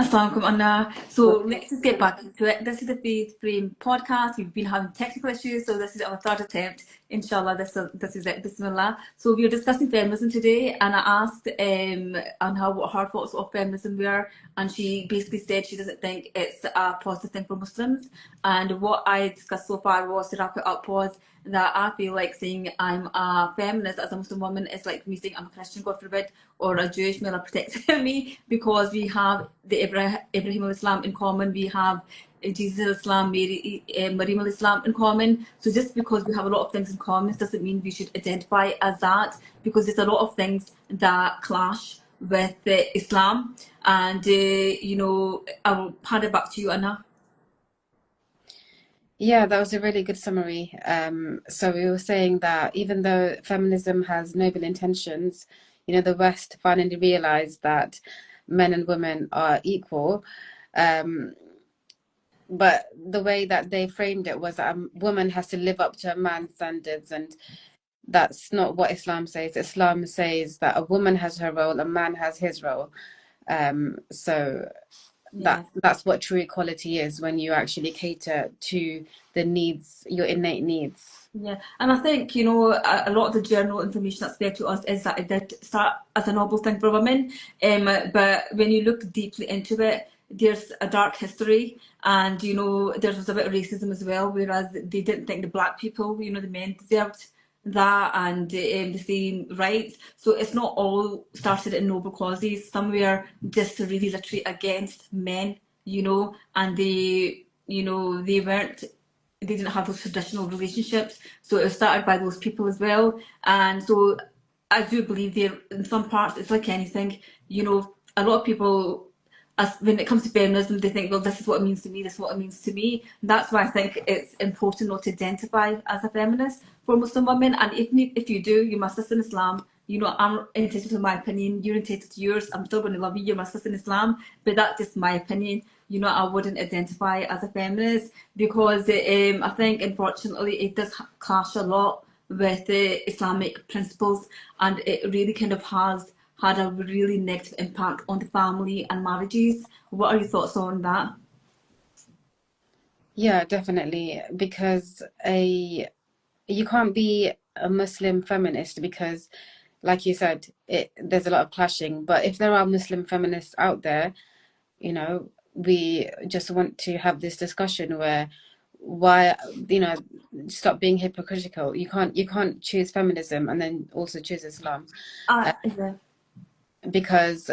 Assalamualaikum, Anna. So let's just get back into it. This is the Faith Frame podcast. We've been having technical issues, so this is our third attempt. Inshallah, this is it. Bismillah. So we were discussing feminism today, and I asked on how what her thoughts of feminism were, and she basically said she doesn't think it's a positive thing for Muslims. And what I discussed so far was, to wrap it up, was that I feel like saying I'm a feminist as a Muslim woman is like me saying I'm a Christian, God forbid, or a Jewish male are protecting me, because we have the Ibrahim al-Islam in common, we have Jesus Islam, Maryam al-Islam in common. So just because we have a lot of things in common doesn't mean we should identify as that, because there's a lot of things that clash with Islam. And, I will hand it back to you, Anna. Yeah, that was a really good summary. So we were saying that even though feminism has noble intentions, the West finally realized that men and women are equal. But the way that they framed it was that a woman has to live up to a man's standards, and that's not what Islam says. Islam says that a woman has her role, a man has his role. So that's what true equality is, when you actually cater to the needs, your innate needs. Yeah, and I think, a lot of the general information that's fed to us is that it did start as a noble thing for women. But when you look deeply into it, there's a dark history, and, there was a bit of racism as well, whereas they didn't think the black people, the men deserved that and the same rights. So it's not all started in noble causes. Some were just really literally against men, and they didn't have those traditional relationships. So it was started by those people as well. And so I do believe there, in some parts, it's like anything, a lot of people, when it comes to feminism, they think, well, this is what it means to me, this is what it means to me. That's why I think it's important not to identify as a feminist for Muslim women. And if you do, you must listen to Islam. I'm entitled to my opinion, you're entitled to yours. I'm still going to love you, you must listen to Islam. But that's just my opinion. I wouldn't identify as a feminist, because I think, unfortunately, it does clash a lot with Islamic principles, and it really kind of has had a really negative impact on the family and marriages. What are your thoughts on that? Yeah, definitely, because you can't be a Muslim feminist because, like you said, there's a lot of clashing. But if there are Muslim feminists out there, we just want to have this discussion where, why, stop being hypocritical. You can't choose feminism and then also choose Islam. Yeah. Because,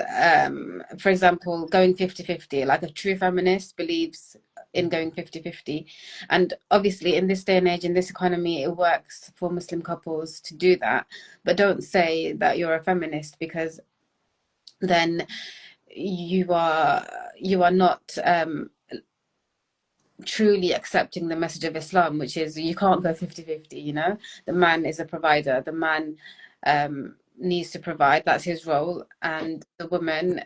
for example, going 50-50, like a true feminist believes in going 50-50. And obviously, in this day and age, in this economy, it works for Muslim couples to do that. But don't say that you're a feminist, because then you are not truly accepting the message of Islam, which is you can't go 50-50. The man is a provider. The man needs to provide. That's his role. And the woman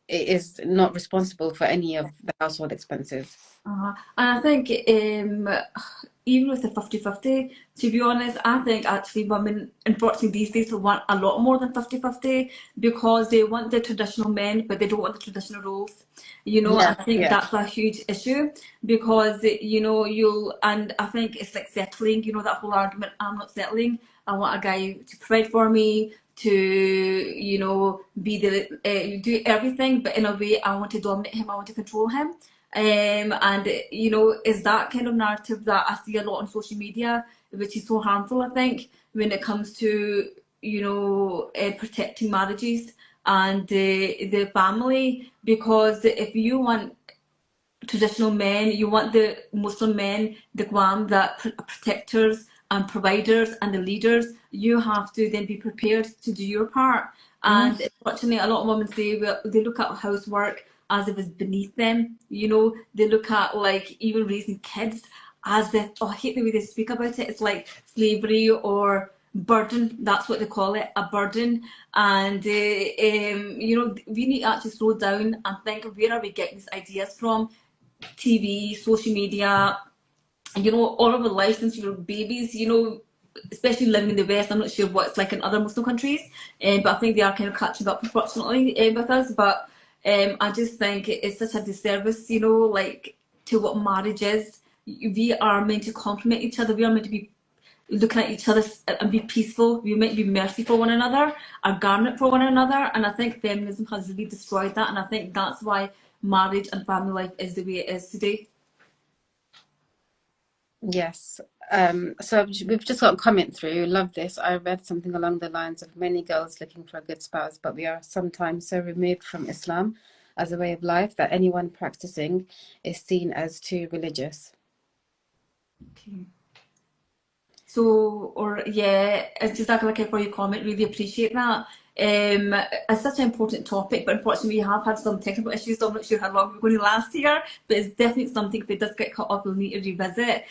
is not responsible for any of the household expenses. And I think even with the 50-50, to be honest, I think actually women, unfortunately these days, want a lot more than 50-50, because they want the traditional men, but they don't want the traditional roles. I think that's a huge issue, because, and I think it's like settling, that whole argument, I'm not settling. I want a guy to provide for me, to, be do everything, but in a way I want to dominate him, I want to control him. And is that kind of narrative that I see a lot on social media, which is so harmful, I think, when it comes to protecting marriages and the family. Because if you want traditional men, you want the Muslim men, the Guam, that protectors and providers and the leaders, you have to then be prepared to do your part. And unfortunately, a lot of women say, well, they look at housework as if it's beneath them. They look at, like, even raising kids as if, I hate the way they speak about it, it's like slavery or burden. That's what they call it, a burden. And we need to actually slow down and think, where are we getting these ideas from? TV, social media, all of the licensed babies, especially living in the West. I'm not sure what it's like in other Muslim countries, but I think they are kind of catching up, unfortunately, with us. But I just think it's such a disservice, you know, like to what marriage is. We are meant to complement each other. We are meant to be looking at each other and be peaceful. We might be mercy for one another, a garment for one another. And I think feminism has really destroyed that. And I think that's why marriage and family life is the way it is today. Yes. So we've just got a comment through. Love this. I read something along the lines of many girls looking for a good spouse, but we are sometimes so removed from Islam as a way of life that anyone practicing is seen as too religious. Okay. So, or yeah, it's just like for your comment. Really appreciate that. It's such an important topic, but unfortunately, we have had some technical issues. So I'm not sure how long we're going to last here, but it's definitely something if it does get cut off, we'll need to revisit.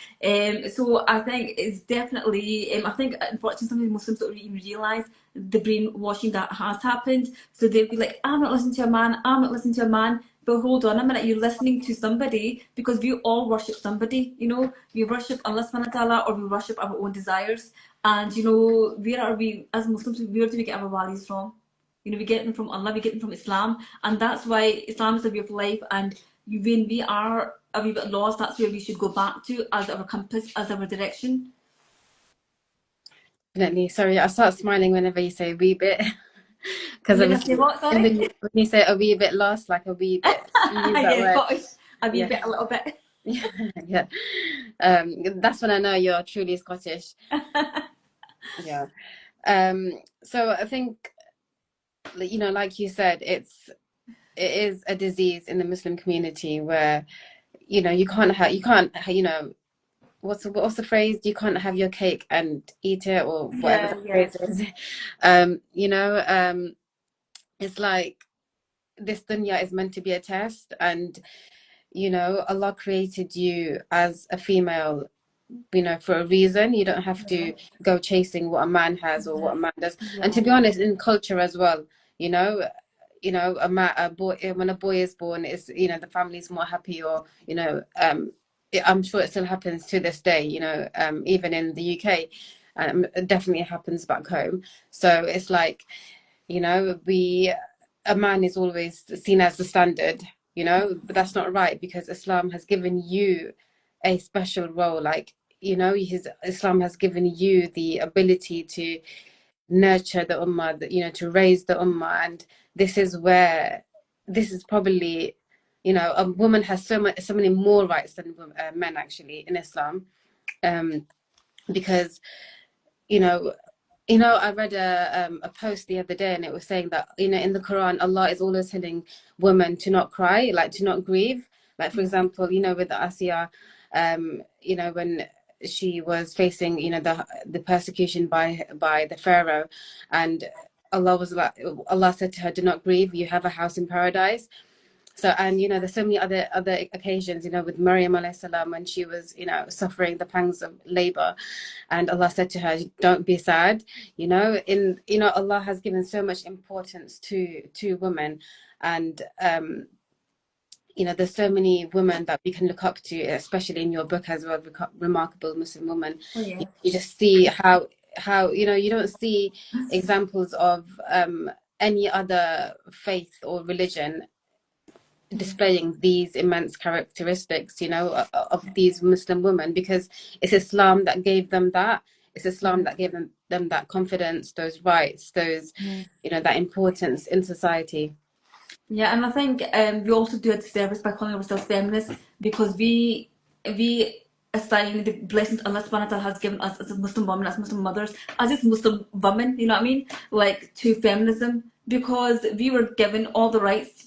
So I think it's definitely. I think unfortunately, some of the Muslims don't even realise the brainwashing that has happened. So they'll be like, "I'm not listening to a man. I'm not listening to a man." But hold on a minute, you're listening to somebody because we all worship somebody, you know, we worship Allah subhanahu wa ta'ala or we worship our own desires. And you know, where are we as Muslims, where do we get our values from? You know, we get them from Allah, we get them from Islam, and that's why Islam is the way of life. And when we are a wee bit lost, that's where we should go back to as our compass, as our direction. Definitely. Sorry, I start smiling whenever you say a wee bit. Because You're gonna say obviously, what, sorry? when you say a wee bit lost, like a wee bit, you use that Yeah, word. Scottish, a wee Yeah. bit, a little bit. Yeah. That's when I know you're truly Scottish. Yeah. So I think, you know, like you said, it is a disease in the Muslim community where, you know, you can't, you know, what's the phrase? You can't have your cake and eat it, or whatever Yeah, the yeah. phrase is. You know, it's like this dunya is meant to be a test, and you know, Allah created you as a female, you know, for a reason. You don't have to go chasing what a man has or what a man does. And to Yeah. be honest, in culture as well, you know, a boy, when a boy is born, is, you know, the family's more happy, or you know, I'm sure it still happens to this day, you know, even in the UK. It definitely happens back home. So it's like, you know, a man is always seen as the standard, you know, but that's not right, because Islam has given you a special role. Like, you know, Islam has given you the ability to nurture the ummah, you know, to raise the ummah. And this is probably, you know, a woman has so many more rights than men actually in Islam, because, you know, I read a post the other day, and it was saying that, you know, in the Quran, Allah is always telling women to not cry, like to not grieve. Like, for example, you know, with Asiya, you know, when she was facing, you know, the persecution by the Pharaoh, and Allah said to her, "Do not grieve. You have a house in paradise." So, and you know, there's so many other occasions, you know, with Maryam alayhi salam, when she was, you know, suffering the pangs of labor, and Allah said to her, "Don't be sad." You know, Allah has given so much importance to women, and you know, there's so many women that we can look up to, especially in your book as well, Remarkable Muslim Woman. Oh yeah. You just see how you know, you don't see examples of any other faith or religion displaying these immense characteristics, you know, of these Muslim women, because it's Islam that gave them that. It's Islam that gave them that confidence, those rights, those, you know, that importance in society. Yeah, and I think we also do a disservice by calling ourselves feminists because we assign the blessings Allah subhanahu wa ta'ala has given us as a Muslim woman, as Muslim mothers, as just Muslim women, you know what I mean? Like to feminism, because we were given all the rights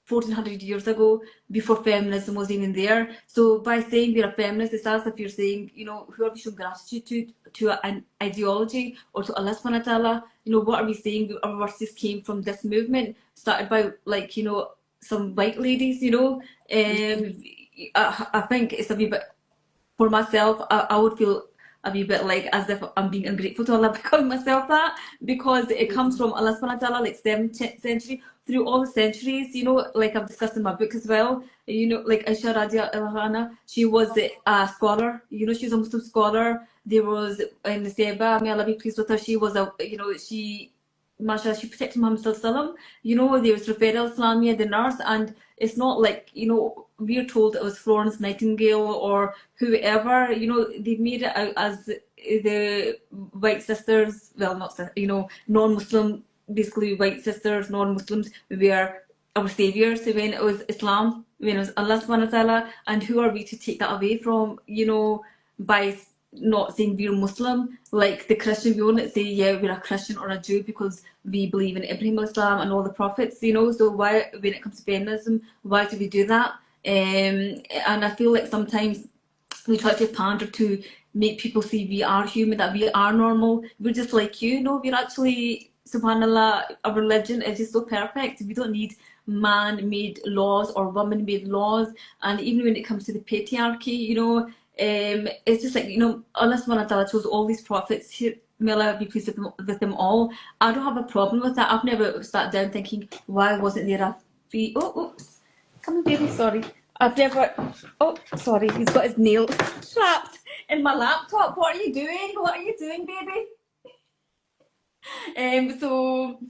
1400 years ago before feminism was even there. So by saying we're a feminist, it's as if you're saying, you know, who are we showing gratitude to an ideology or to Allah subhanahu wa ta'ala? You know, what are we saying? Our verses came from this movement started by, like, you know, some white ladies, you know. I think it's a wee bit, for myself, I would feel a wee bit like as if I'm being ungrateful to Allah by calling myself that, because it comes from Allah subhanahu wa ta'ala, like 7th century, through all the centuries, you know, like I've discussed in my book as well. You know, like Aisha radiallahu anha, she was a scholar, you know, she was a Muslim scholar. There was in the Seba, may Allah be pleased with her, she was a, you know, she mashallah, she protected Muhammad Sallallahu. You know, there was Rafael Islamia, the nurse, and it's not like, you know, we're told it was Florence Nightingale or whoever. You know, they made it out as the white sisters, well, not, you know, non-Muslim, basically white sisters, non-Muslims were our saviours when it was Islam, when it was Allah subhanahu wa ta'ala, and who are we to take that away from, you know, by not saying we're Muslim, like the Christian, we won't say, yeah, we're a Christian or a Jew because we believe in Ibrahim Islam and all the prophets, you know, so why, when it comes to feminism, why do we do that? And I feel like sometimes we try to pander to make people see we are human, that we are normal, we're just like you. No, we're actually, subhanallah, our religion is just so perfect. We don't need man-made laws or woman-made laws. And even when it comes to the patriarchy, you know, it's just like, you know, Allah subhanahu wa ta'ala chose all these prophets here, may Allah be pleased with them all. I don't have a problem with that. I've never sat down thinking, why wasn't there a free, oh, oops, come on baby, sorry. I've never, oh, sorry, he's got his nail trapped in my laptop. What are you doing? What are you doing, baby? So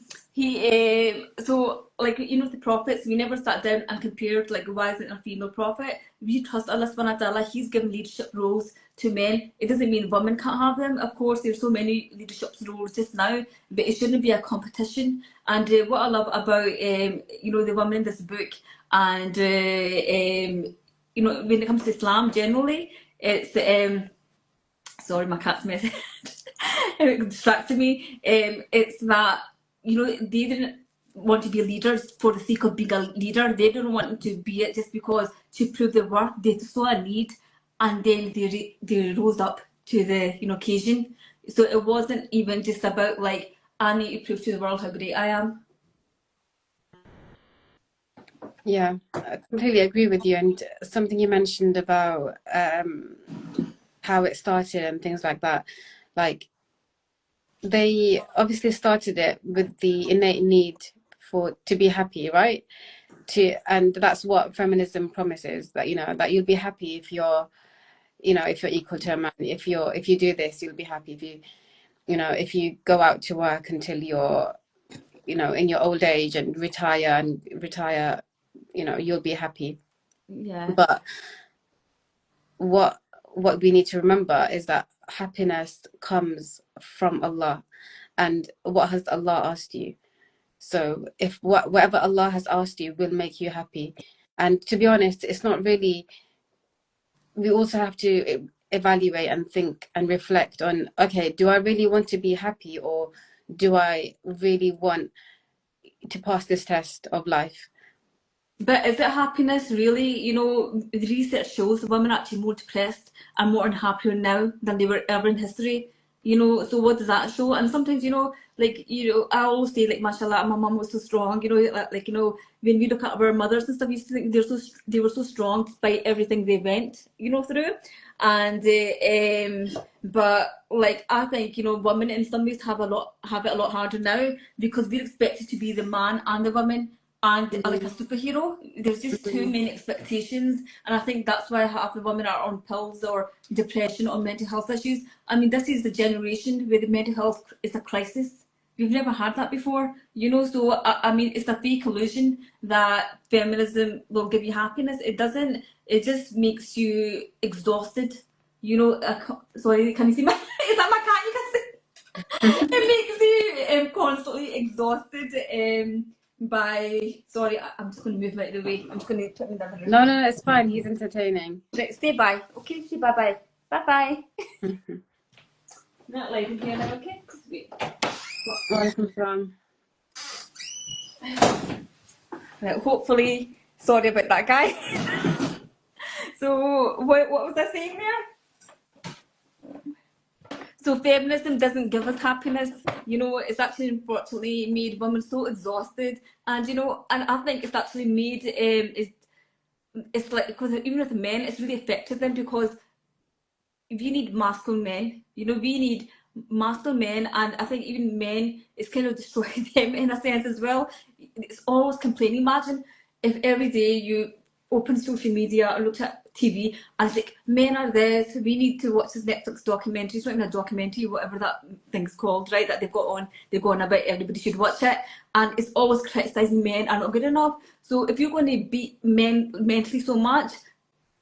so like, you know, the prophets, we never sat down and compared like, why isn't a female prophet? We trust Allah subhanahu wa ta'ala. He's given leadership roles to men. It doesn't mean women can't have them. Of course, there's so many leadership roles just now, but it shouldn't be a competition. And what I love about you know, the women in this book, and you know, when it comes to Islam generally, it's sorry, my cat's messing. It distracted me. It's that, you know, they didn't want to be leaders for the sake of being a leader. They didn't want to be it just because to prove their worth. They saw a need, and then they rose up to the, you know, occasion. So it wasn't even just about like, I need to prove to the world how great I am. Yeah, I completely agree with you. And something you mentioned about how it started and things like that, like, they obviously started it with the innate need to be happy, right? And that's what feminism promises, that, you know, that you'll be happy if you're, you know, if you're equal to a man, if you do this, you'll be happy. If you know, if you go out to work until you're, you know, in your old age and retire, you know, you'll be happy. Yeah. But what we need to remember is that happiness comes from Allah. And what has Allah asked you? So if whatever Allah has asked you will make you happy. And to be honest, it's not really, we also have to evaluate and think and reflect on, okay, do I really want to be happy, or do I really want to pass this test of life? But is it happiness really? You know, the research shows women are actually more depressed and more unhappier now than they were ever in history. You know, so what does that show? And sometimes, you know, like, you know, I always say, like, mashallah, my mum was so strong. You know, like, you know, when we look at our mothers and stuff, we used to think they were so strong despite everything they went, you know, through. And but like, I think, you know, women in some ways have it a lot harder now because we're expected to be the man and the woman and like a superhero. There's just too many expectations, and I think that's why half the women are on pills or depression or mental health issues. I mean, this is the generation where the mental health is a crisis. We've never had that before, you know. So I mean, it's a fake illusion that feminism will give you happiness. It doesn't. It just makes you exhausted. You know. Sorry, can you see my? Is that my cat? You can see. It makes you constantly exhausted. Sorry, I'm just going to move him out of the way. I'm just going to put him in the other room. No, it's fine. He's entertaining. Right, say bye. Okay, say bye-bye. Bye-bye. Not loud in here now, okay? Just wait. Right, hopefully, sorry about that, guy. So, what was I saying there? So feminism doesn't give us happiness, you know. It's actually unfortunately made women so exhausted, and you know, and I think it's actually made it's like, because even with men, it's really affected them because we need masculine men, you know, we need masculine men, and I think even men, it's kind of destroyed them in a sense as well. It's always complaining. Imagine if every day you opened social media or looked at TV and it's like, men are this, we need to watch this Netflix documentary. It's not even a documentary, whatever that thing's called, right? That they go on about everybody should watch it. And it's always criticising men are not good enough. So if you're going to beat men mentally so much,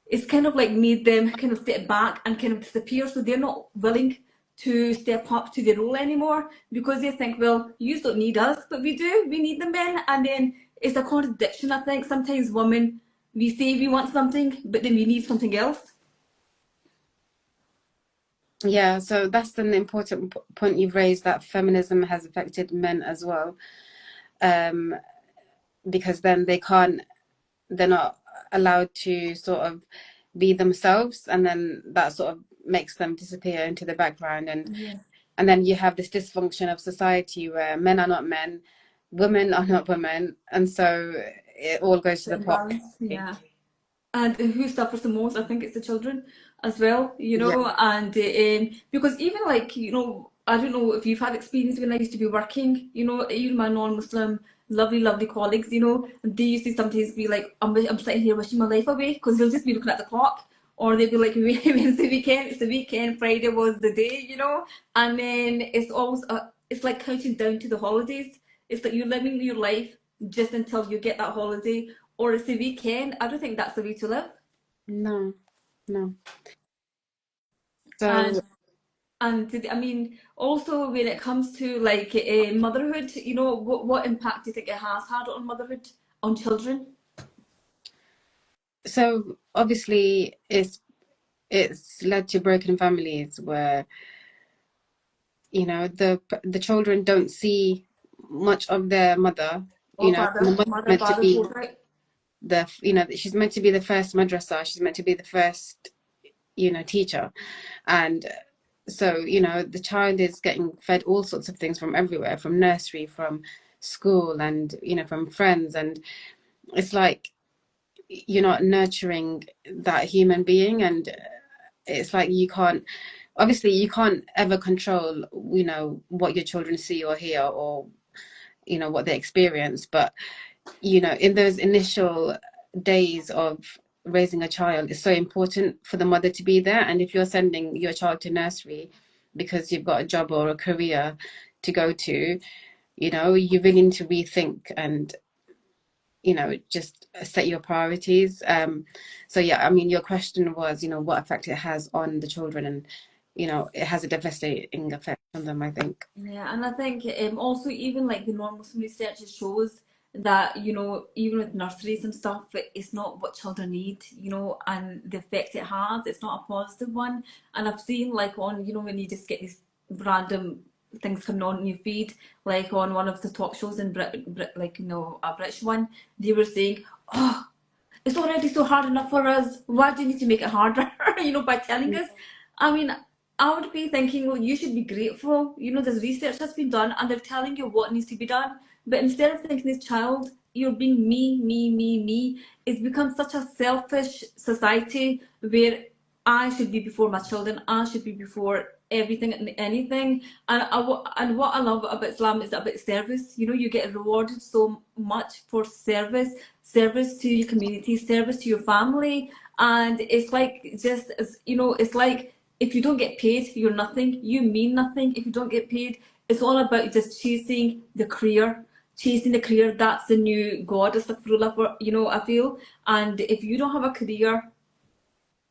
it's kind of like made them kind of step back and kind of disappear. So they're not willing to step up to the role anymore because they think, well, you don't need us, but we do. We need the men. And then it's a contradiction, I think. Sometimes women, we say we want something, but then we need something else. Yeah, so that's an important point you've raised, that feminism has affected men as well. Because then they're not allowed to sort of be themselves, and then that sort of makes them disappear into the background. And then you have this dysfunction of society where men are not men, women are not women, and so it all goes to the pot. Yeah. And who suffers the most? I think it's the children as well, Yeah. and because even like, I don't know if you've had experience when I used to be working, even my non-Muslim lovely colleagues, they used to sometimes be like, I'm sitting here wishing my life away because they'll just be looking at the clock, or they'll be like, it's the weekend, Friday was the day, and then it's always, it's like counting down to the holidays. It's like you're living your life just until you get that holiday, or it's the weekend. I don't think that's the way to live. No, no. And So I mean, also when it comes to like motherhood, what impact do you think it has had on motherhood, on children? so obviously it's led to broken families where the children don't see much of their mother. Or And the father, mother's mother, meant to father, be both, right? she's meant to be the first madrasa, she's meant to be the first teacher. And so the child is getting fed all sorts of things from everywhere, from nursery, from school, and from friends, and it's like you're not nurturing that human being. And it's like obviously you can't ever control what your children see or hear, or what they experience, but in those initial days of raising a child, it's so important for the mother to be there. And if you're sending your child to nursery because you've got a job or a career to go to, you really need to rethink and just set your priorities. So yeah, I mean, your question was, what effect it has on the children, and it has a devastating effect on them, I think. Yeah, and I think also even like the non-Muslim research shows that, even with nurseries and stuff, it's not what children need, and the effect it has, it's not a positive one. And I've seen like on, when you just get these random things coming on your feed, like on one of the talk shows in like, a British one, they were saying, oh, it's already so hard enough for us. Why do you need to make it harder? By telling us. I mean, I would be thinking, well, you should be grateful. There's research that's been done and they're telling you what needs to be done. But instead of thinking this child, you're being me. It's become such a selfish society where I should be before my children. I should be before everything and anything. And what I love about Islam is about service. You get rewarded so much for service to your community, service to your family, and it's like just it's like if you don't get paid, you're nothing. You mean nothing if you don't get paid. It's all about just chasing the career. Chasing the career, that's the new god, astaghfirullah, I feel. And if you don't have a career,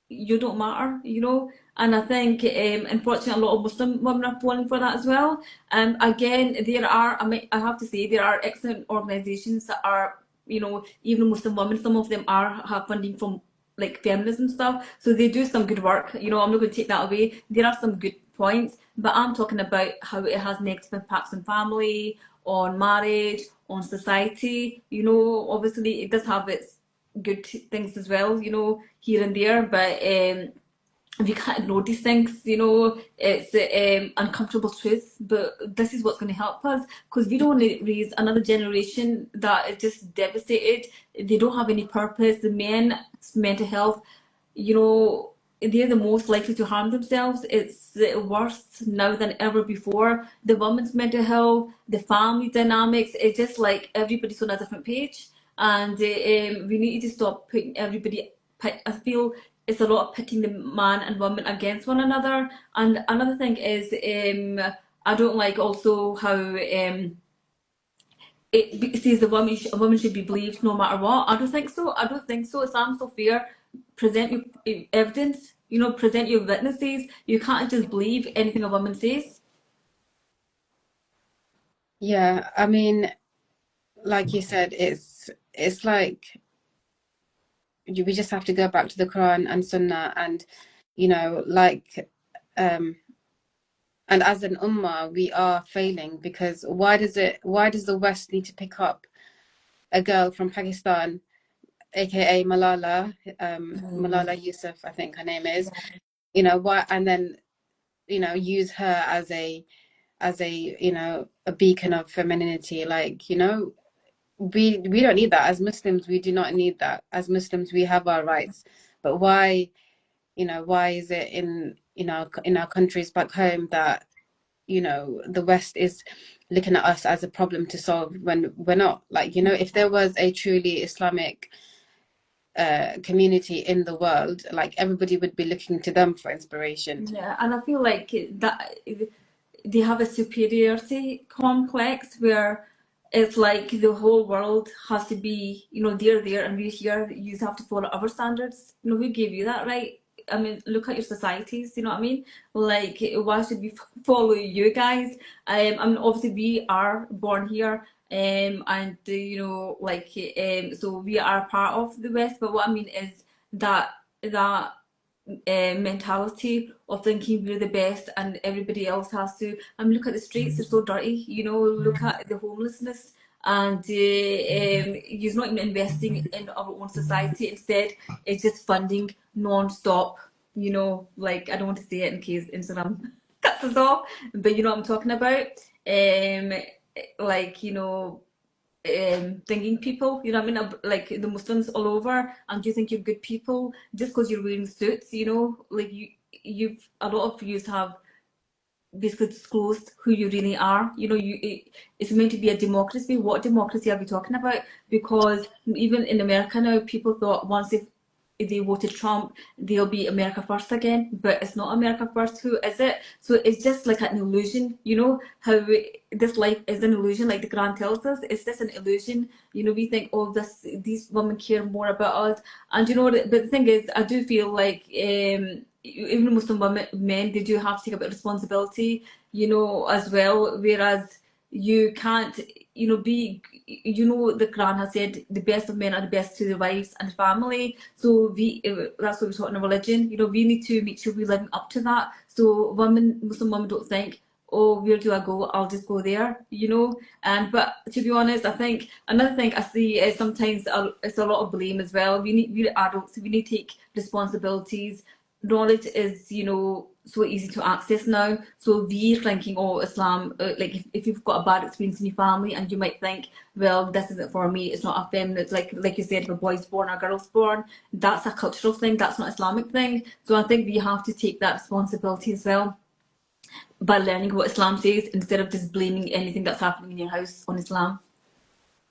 you don't matter, And I think, unfortunately, a lot of Muslim women are falling for that as well. Again, I have to say, there are excellent organisations that are, even Muslim women, some of them have funding from like feminism stuff, so they do some good work. I'm not going to take that away. There are some good points, but I'm talking about how it has negative impacts on family, on marriage, on society. Obviously, it does have its good things as well, here and there, but we can't ignore these things, it's uncomfortable truth, but this is what's going to help us, because we don't want to raise another generation that is just devastated. They don't have any purpose. The men's mental health, they're the most likely to harm themselves. It's worse now than ever before. The women's mental health, the family dynamics, it's just like everybody's on a different page. and we need to stop putting everybody. I feel it's a lot of pitting the man and woman against one another. And another thing is, I don't like also how it says a woman should be believed no matter what. I don't think so. I don't think so. Islam's so fair. Present your evidence. You know, present your witnesses. You can't just believe anything a woman says. Yeah, I mean, like you said, it's like we just have to go back to the Quran and Sunnah, and you know, like and as an ummah, we are failing because why does the West need to pick up a girl from Pakistan, aka Malala, Malala Yousaf, I think her name is, you know, why, and then, you know, use her as a you know, a beacon of femininity, like, you know, we don't need that as Muslims. We do not need that as Muslims. We have our rights, but why, you know, why is it in our countries back home that, you know, the West is looking at us as a problem to solve when we're not? Like, you know, if there was a truly Islamic community in the world, like everybody would be looking to them for inspiration. Yeah, and I feel like that they have a superiority complex where it's like the whole world has to be, you know, they're there and we're here. You have to follow our standards. You know, who gave you that right? I mean, look at your societies. You know what I mean? Like, why should we follow you guys? I mean, obviously we are born here, and you know, like, so we are part of the West. But what I mean is that mentality of thinking we're the best and everybody else has to. I mean, look at the streets; they're so dirty. You know, look at the homelessness, and he's not even investing in our own society. Instead, it's just funding non-stop. You know, like I don't want to say it in case Instagram cuts us off, but you know what I'm talking about. Um, like you know, thinking people, you know what I mean? Like the Muslims all over, and you think you're good people just because you're wearing suits, you know? Like you've a lot of you have basically disclosed who you really are. You know, it's meant to be a democracy. What democracy are we talking about? Because even in America now, people thought once if they voted Trump, they'll be America first again. But it's not America first. Who is it? So it's just like an illusion. You know how this life is an illusion, like the Quran tells us. It's just an illusion. You know, we think, oh, these women care more about us, and you know. But the thing is, I do feel like even Muslim women, men, they do have to take a bit of responsibility, you know, as well. Whereas you can't, you know, you know, the Quran has said the best of men are the best to their wives and family. So that's what we're taught in our religion. You know, we need to make sure we're living up to that. So Muslim women don't think, oh, where do I go? I'll just go there, you know. And but to be honest, I think another thing I see is sometimes it's a lot of blame as well. We're adults, we need to take responsibilities. Knowledge is, you know, so easy to access now. So we're thinking, oh, Islam, like if you've got a bad experience in your family, and you might think, well, this isn't for me. It's not a feminine, like you said, if a boy's born or a girl's born, that's a cultural thing. That's not an Islamic thing. So I think we have to take that responsibility as well by learning what Islam says instead of just blaming anything that's happening in your house on Islam.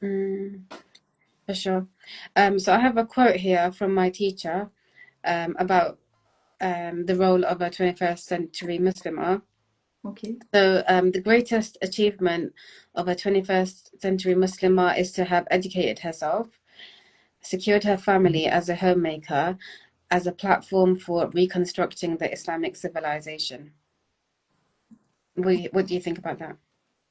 For sure. So I have a quote here from my teacher about the role of a 21st century Muslimah. Okay. So the greatest achievement of a 21st century Muslimah is to have educated herself, secured her family as a homemaker, as a platform for reconstructing the Islamic civilization. What do you think about that?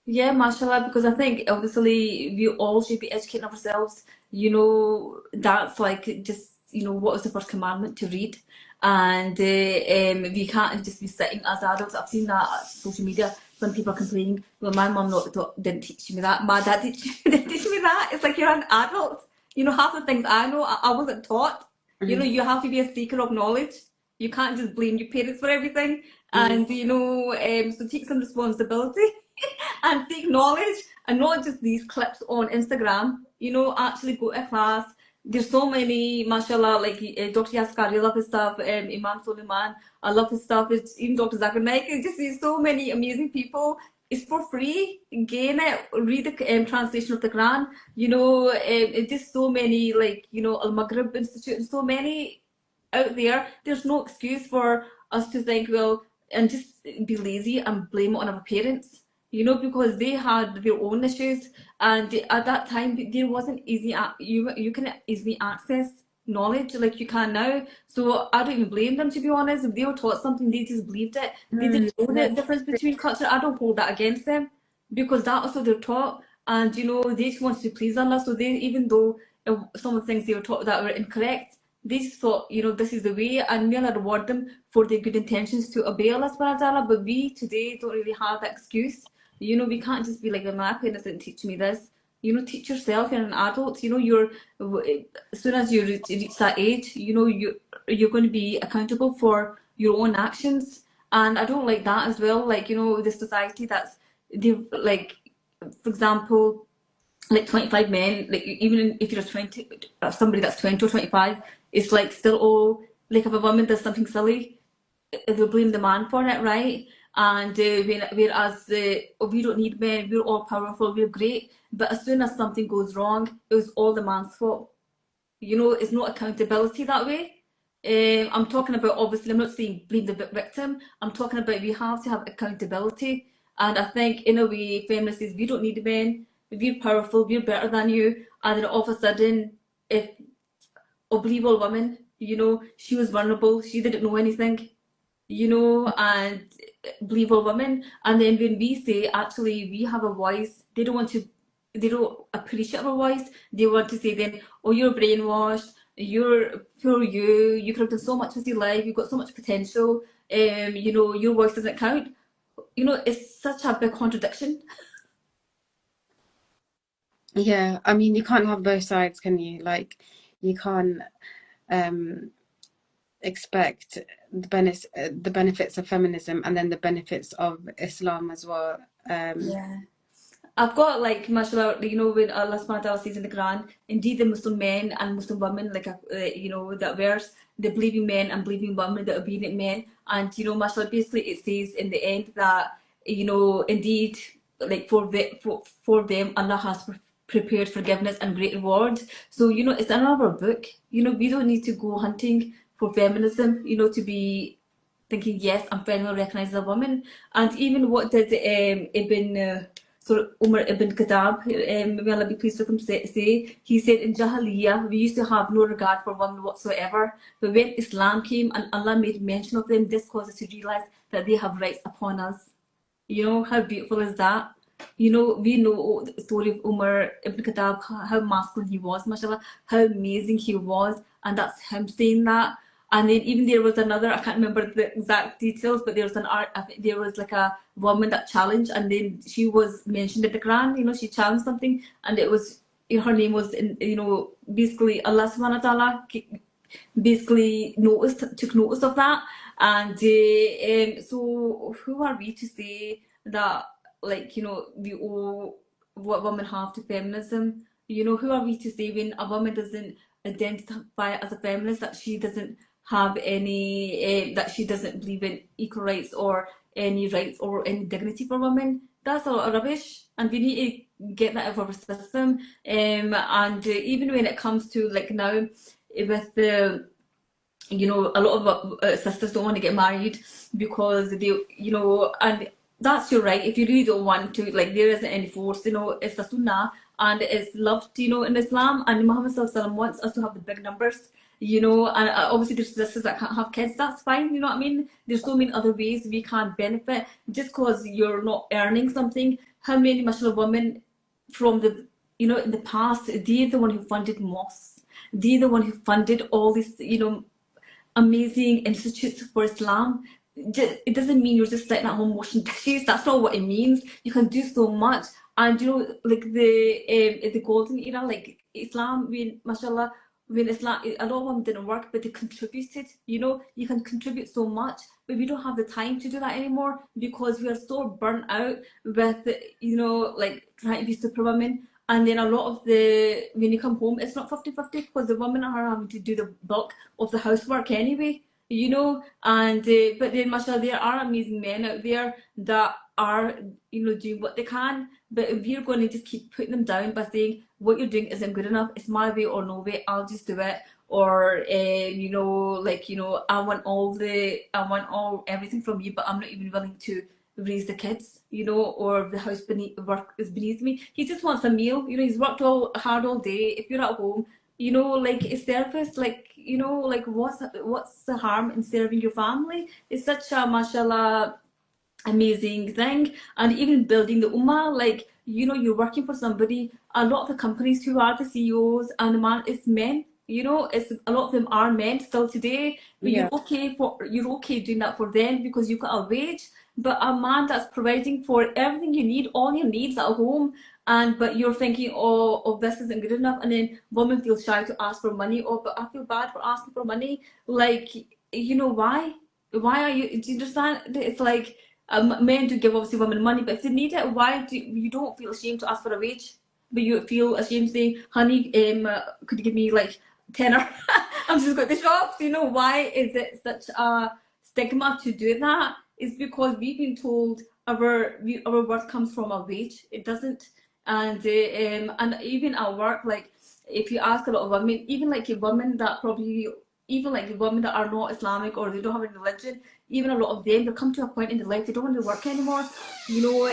Yeah, mashallah, because I think obviously we all should be educating ourselves. You know, that's like just, you know, what is the first commandment to read? And we can't just be sitting as adults. I've seen that on social media. Some people are complaining, well, my mum didn't teach me that. My dad didn't teach me that. It's like you're an adult. You know, half the things I know, I wasn't taught. You know, you have to be a seeker of knowledge. You can't just blame your parents for everything. And, you know, so take some responsibility. And take knowledge, and not just these clips on Instagram. You know, actually go to class. There's so many, mashallah, like Dr. Yaskari, I love his stuff. Imam Suleiman, I love his stuff. It's, even Dr. Zakir Naik, it's just there's so many amazing people it's for free. Gain it. Read the translation of the Quran. You know, it's just so many, like, you know, Al Maghrib Institute and so many out there. There's no excuse for us to think, well, and just be lazy and blame it on our parents. You know, because they had their own issues, and at that time there wasn't easy. You can easily access knowledge like you can now. So I don't even blame them, to be honest. If they were taught something, they just believed it. They didn't know the difference between culture. I don't hold that against them because that's what they're taught. And you know, they just wanted to please Allah. So they, even though some of the things they were taught that were incorrect, they just thought, you know, this is the way, and may Allah reward them for their good intentions to obey Allah subhanahu wa ta'ala. But we today don't really have that excuse. You know, we can't just be like, my parents didn't teach me this. You know, teach yourself. You're an adult. You know, as soon as you reach that age, you know, you're going to be accountable for your own actions. And I don't like that as well. Like, you know, the society that's, they like, for example, like 25 men, like even if you're 20, somebody that's 20 or 25, it's like still, oh, like if a woman does something silly, they'll blame the man for it, right? And whereas we don't need men, we're all powerful, we're great. But as soon as something goes wrong, it was all the man's fault. You know, it's not accountability that way. I'm talking about, obviously, I'm not saying blame the victim. I'm talking about we have to have accountability. And I think, in a way, feminists is we don't need men. We're powerful, we're better than you. And then all of a sudden, if a believable woman, you know, she was vulnerable, she didn't know anything, you know, and believable women. And then when we say, actually, we have a voice, they don't appreciate our voice. They want to say then, oh, you're brainwashed, you're poor you could have done so much with your life, you've got so much potential, you know, your voice doesn't count. You know, it's such a big contradiction. Yeah, I mean, you can't have both sides, can you? Like, you can't expect the benefits of feminism and then the benefits of Islam as well. Yeah. I've got like, mashallah, you know, when Allah subhanahu wa ta'ala says in the Quran, indeed the Muslim men and Muslim women, like, you know, that verse, the believing men and believing women, the obedient men. And, you know, mashallah, basically it says in the end that, you know, indeed, like for them, Allah has prepared forgiveness and great reward. So, you know, it's another book. You know, we don't need to go hunting for feminism, you know, to be thinking, yes, I'm finally recognised as a woman. And even what did Umar ibn Khattab, may Allah be pleased with him, say, he said, in Jahiliyyah, we used to have no regard for women whatsoever. But when Islam came and Allah made mention of them, this caused us to realise that they have rights upon us. You know, how beautiful is that? You know, we know the story of Umar ibn Khattab, how masculine he was, mashallah, how amazing he was, and that's him saying that. And then even there was another, I can't remember the exact details, but there was I think there was like a woman that challenged, and then she was mentioned in the Quran, you know, she challenged something, and it was, her name was, you know, basically Allah subhanahu wa ta'ala basically took notice of that. And so who are we to say that, like, you know, we owe what women have to feminism? You know, who are we to say when a woman doesn't identify as a feminist that she doesn't have any, that she doesn't believe in equal rights or any rights or any dignity for women? That's a lot of rubbish, and we need to get that out of our system. And even when it comes to, like, now with the, you know, a lot of sisters don't want to get married because they, you know, and that's your right. If you really don't want to, like, there isn't any force, you know, it's a sunnah and it's loved, you know, in Islam. And Muhammad Sallallahu Alaihi Wasallam wants us to have the big numbers, you know, and obviously there's sisters that can't have kids, that's fine, you know what I mean? There's so many other ways we can benefit just because you're not earning something. How many, mashallah, women from the, you know, in the past, they're the one who funded mosques. They're the one who funded all this, you know, amazing institutes for Islam. It doesn't mean you're just sitting at home washing dishes. That's not what it means. You can do so much. And you know, like the golden era, like Islam, when mashallah, when Islam, a lot of them didn't work, but they contributed. You know, you can contribute so much, but we don't have the time to do that anymore because we are so burnt out with, you know, like trying to be super women. And then a lot of when you come home, it's not 50-50 because the women are having to do the bulk of the housework anyway. you know. And but then, mashallah, there are amazing men out there that are, you know, doing what they can. But if you're going to just keep putting them down by saying what you're doing isn't good enough, it's my way or no way, I'll just do it. Or you know, like, you know, I want all everything from you, but I'm not even willing to raise the kids, you know, or the house beneath work is beneath me. He just wants a meal, you know. He's worked all hard all day. If you're at home, you know, like, a service, like, you know, like, what's the harm in serving your family? It's such a, mashallah, amazing thing. And even building the ummah, like, you know, you're working for somebody. A lot of the companies who are the CEOs and the man is men, you know. It's a lot of them are men still today. But Yeah. you're okay doing that for them because you've got a wage. But a man that's providing for everything you need, all your needs at home, and but you're thinking, oh, this isn't good enough. And then women feel shy to ask for money. Oh, but I feel bad for asking for money. Like, you know, why are you, do you understand? It's like, men do give, obviously, women money, but if they need it, why do you don't feel ashamed to ask for a wage? But you feel ashamed saying, honey, could you give me like tenner? I'm just going to the shops. You know, why is it such a stigma to do that? It's because we've been told our worth comes from a wage. It doesn't. And even at work, like, if you ask a lot of women, even like a women that probably, even like women that are not Islamic or they don't have any religion, even a lot of them, they come to a point in their life they don't want to work anymore, you know.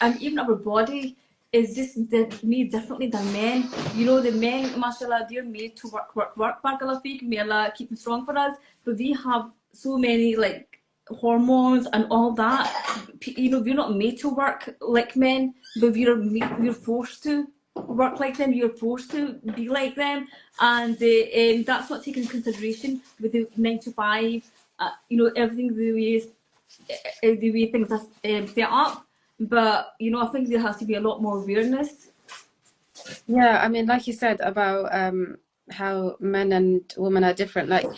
And even our body is just made differently than men. You know, the men, mashallah, they're made to work, barakallah feek, may Allah keep them strong for us. But we have so many, like, hormones and all that. You know, we're not made to work like men, but we're forced to work like them. You're forced to be like them, and that's not taken into consideration with the 9 to 5. You know, everything the way things are set up. But you know, I think there has to be a lot more awareness. Yeah, I mean, like you said about how men and women are different. Like,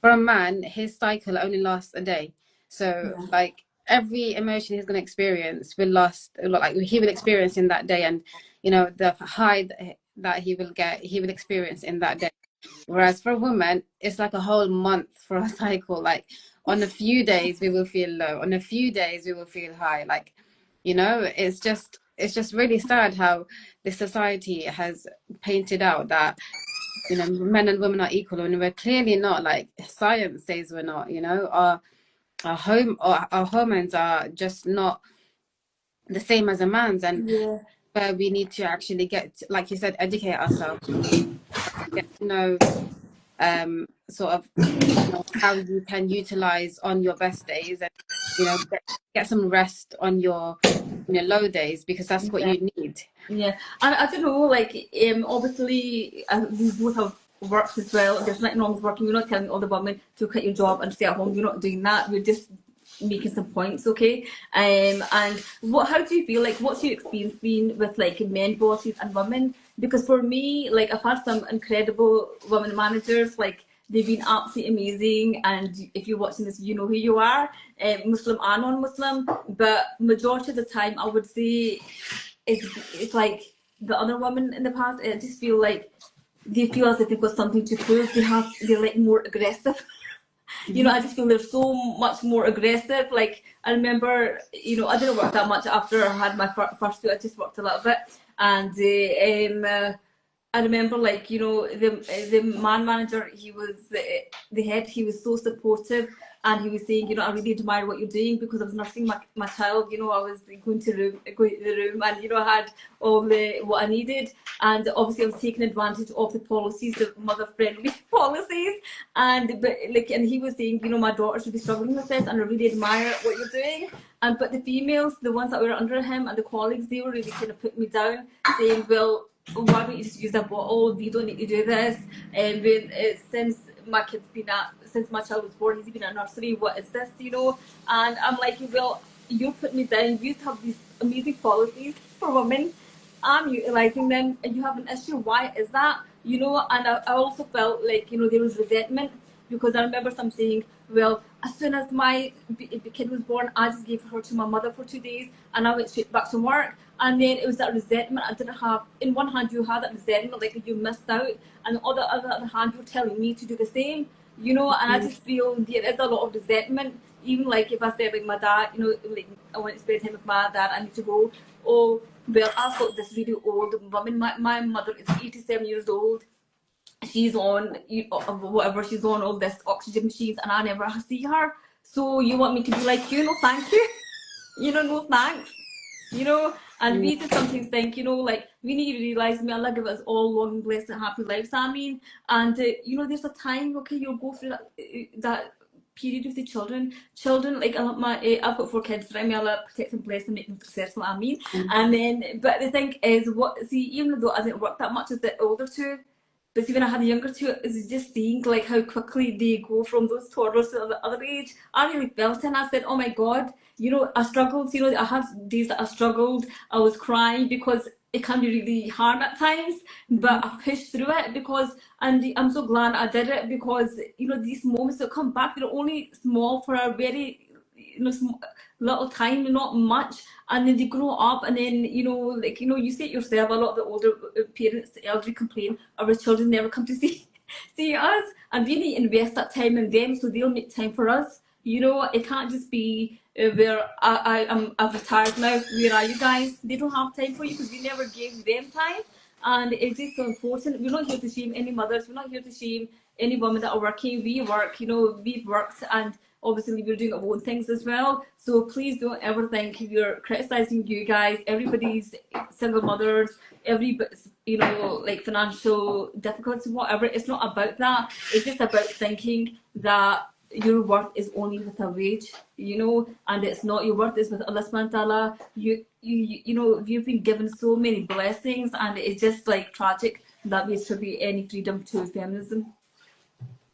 for a man, his cycle only lasts a day. So, Yeah. like, every emotion he's going to experience will last, like, he will experience in that day. And, you know, the high that he will get, he will experience in that day. Whereas for a woman, it's like a whole month for a cycle. Like, on a few days, we will feel low. On a few days, we will feel high. Like, you know, it's just really sad how the society has painted out that, you know, men and women are equal, and we're clearly not. Like, science says we're not. You know, our hormones are just not the same as a man's, and Yeah. where we need to actually get, like you said, educate ourselves, get to know sort of, you know, how you can utilize on your best days, and, you know, get some rest on your, you know, low days, because that's what Yeah. you need. Yeah, and I don't know, like, obviously, we both have worked as well. There's nothing wrong with working. We're not telling all the women to quit your job and stay at home. We're not doing that. We're just making some points, okay? And how do you feel, like, what's your experience been with, like, men bosses and women? Because for me, like, I've had some incredible women managers, like, they've been absolutely amazing. And if you're watching this, you know who you are, Muslim and non-Muslim. But majority of the time, I would say it's like the other women in the past. I just feel like they feel as if they've got something to prove. They're like more aggressive. You know, I just feel they're so much more aggressive. Like, I remember, you know, I didn't work that much after I had my first two. I just worked a little bit, and I remember, like, you know, the man manager, he was the head. He was so supportive, and he was saying, you know, I really admire what you're doing, because I was nursing my child. You know, I was going to the room, and, you know, I had all the what I needed, and obviously I was taking advantage of the policies, the mother friendly policies, and he was saying, you know, my daughter should be struggling with this, and I really admire what you're doing. And but the females, the ones that were under him, and the colleagues, they were really kind of putting me down, saying, well, why don't you just use a bottle? You don't need to do this. And since since my child was born, he's been at nursery. What is this, you know? And I'm like, well, you're putting me down. You have these amazing policies for women. I'm utilizing them, and you have an issue. Why is that? You know? And I also felt like, you know, there was resentment, because I remember some saying, well, as soon as my kid was born, I just gave her to my mother for 2 days, and I went straight back to work. and then it was that resentment I didn't have. In one hand, you had that resentment, like you missed out, and on the other hand, you're telling me to do the same, and I just feel there is a lot of resentment. Even like if I say like my dad, like I want to spend time with my dad, I need to go. Oh, well, I've got this really old woman. My mother is 87 years old. She's on whatever she's on, all this oxygen machines, and I never see her. So you want me to be like you? No, thank you. No thanks. And we just sometimes think, like we need to realise, may Allah give us all long, blessed, and happy lives. I mean, and there's a time, okay, you'll go through that period with the children. Children, like I've got 4 kids, right? May Allah protect and bless and make them successful. I mean, and then, but the thing is, even though I didn't work that much as the older two. But see, when I had the younger two, it's just seeing like how quickly they go from those toddlers to the other age. I really felt it, and I said, "Oh my God, I struggled. I had days that I struggled. I was crying because it can be really hard at times. But I pushed through it and I'm so glad I did it because these moments that come back, they're only small for a very little time, not much, and then they grow up, and then you say it yourself, a lot of the older parents, the elderly, complain our children never come to see us, and we need to invest that time in them so they'll make time for us. It can't just be where I've retired now, where are you guys? They don't have time for you because we never gave them time. And it's just so important. We're not here to shame any mothers. We're not here to shame any women that are working. We work, we've worked, and obviously we're doing our own things as well. So please don't ever think we're criticizing you guys. Everybody's single mothers, like financial difficulties, whatever. It's not about that. It's just about thinking that your worth is only with a wage, and it's not. Your worth is with Allah subhanahu wa ta'ala. You've been given so many blessings, and it's just like tragic that we attribute any freedom to feminism.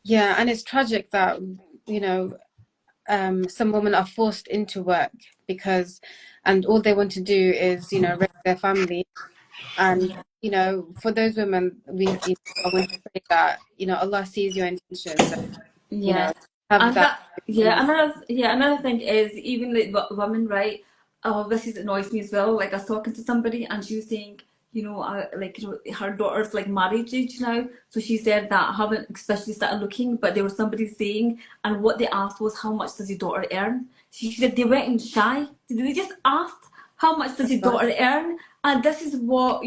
Yeah, and it's tragic that some women are forced into work and all they want to do is raise their family. And for those women, I want to say that Allah sees your intentions. Yeah. Have And that. Another thing is, even like women, right? Oh, this annoys me as well. Like I was talking to somebody and she was saying, her daughter's like marriage age now. So she said that I haven't especially started looking, but there was somebody saying, and what they asked was, how much does your daughter earn? She said they went in shy. They just asked, how much does your daughter earn? And this is what,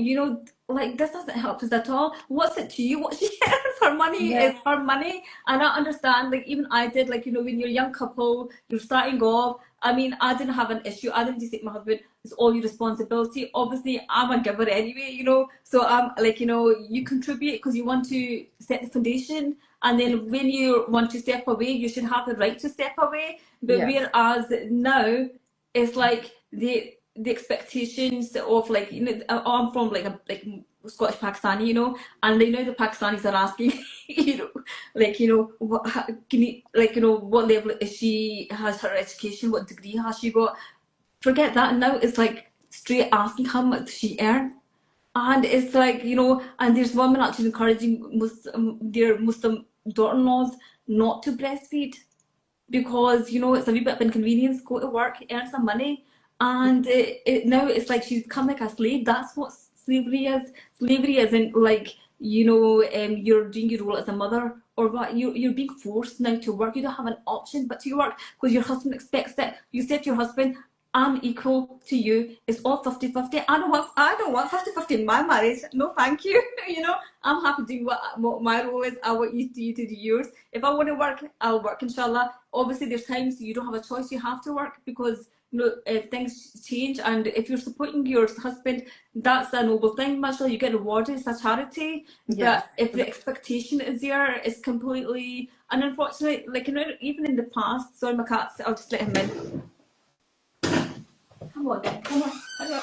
like this doesn't help us at all. What's it to you? What she earns, her money is her money. And I understand, like even I did, like when you're a young couple, you're starting off. I mean, I didn't have an issue. I didn't just say to my husband, it's all your responsibility. Obviously, I'm a giver anyway, So I'm like, you contribute because you want to set the foundation. And then when you want to step away, you should have the right to step away. But whereas now, it's like the expectations of like I'm from like Scottish Pakistani, and the Pakistanis are asking what can you what level is she, has her education, what degree has she got. Forget that, now it's like straight asking how much she earn. And it's like and there's women actually encouraging their Muslim daughter-in-laws not to breastfeed because it's a wee bit of inconvenience. Go to work, earn some money, and now it's like she's become like a slave. That's what slavery is. Slavery isn't like you're doing your role as a mother or what. You're being forced now to work. You don't have an option but to work because your husband expects it. You said to your husband, I'm equal to you. It's all 50-50. I don't want 50-50 in my marriage. No, thank you. I'm happy doing what my role is. I want you to do yours. If I want to work, I'll work, inshallah. Obviously, there's times you don't have a choice. You have to work because things change. And if you're supporting your husband, that's a noble thing. Mashallah, you get rewarded. It's a charity. Yeah. But if the expectation is there, it's completely. And unfortunately, like even in the past. Sorry, my cats. I'll just let him in. Come on, hurry up.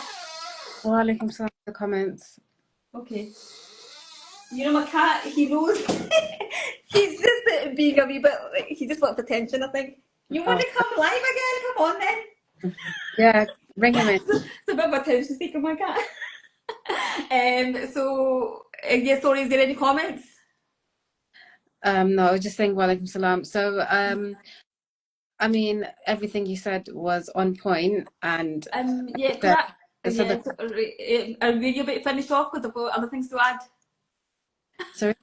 Walaikum salam the comments. Okay. My cat, he knows. He's just being a wee bit, like, he just wants attention, I think. You want to come live again? Come on then. Yeah, bring him in. It's a bit of attention seeker, my cat. Sorry, is there any comments? No, I was just saying walaikum salam. So, I mean, everything you said was on point, and So the Yes, are we about to finish off because I've got other things to add? sorry.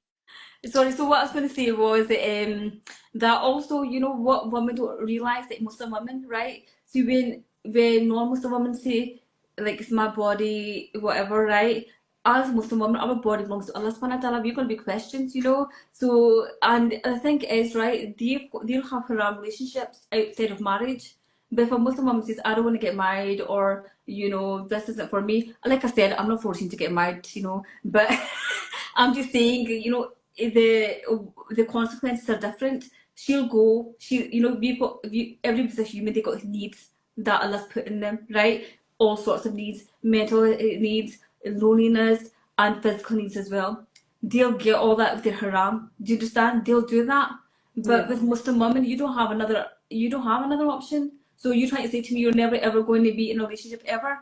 Sorry, so what I was going to say was that also, you know, what women don't realise, that Muslim women, right? So when non-Muslim women say, like, it's my body, whatever, right? As Muslim women, our body belongs to Allah subhanahu wa ta'ala. We're going to be questioned, you know? So, and I think it is, right? They'll have haram relationships outside of marriage. But if a Muslim woman says, I don't want to get married, or, you know, this isn't for me, like I said, I'm not forcing to get married, you know, but I'm just saying, you know, the consequences are different. She'll go. You know, everybody's a human. They got needs that Allah's put in them, right? All sorts of needs, mental needs, loneliness, and physical needs as well. They'll get all that with their haram. Do you understand? They'll do that. But Yeah. with Muslim women, you don't have another. You don't have another option. So you're trying to say to me, you're never ever going to be in a relationship ever,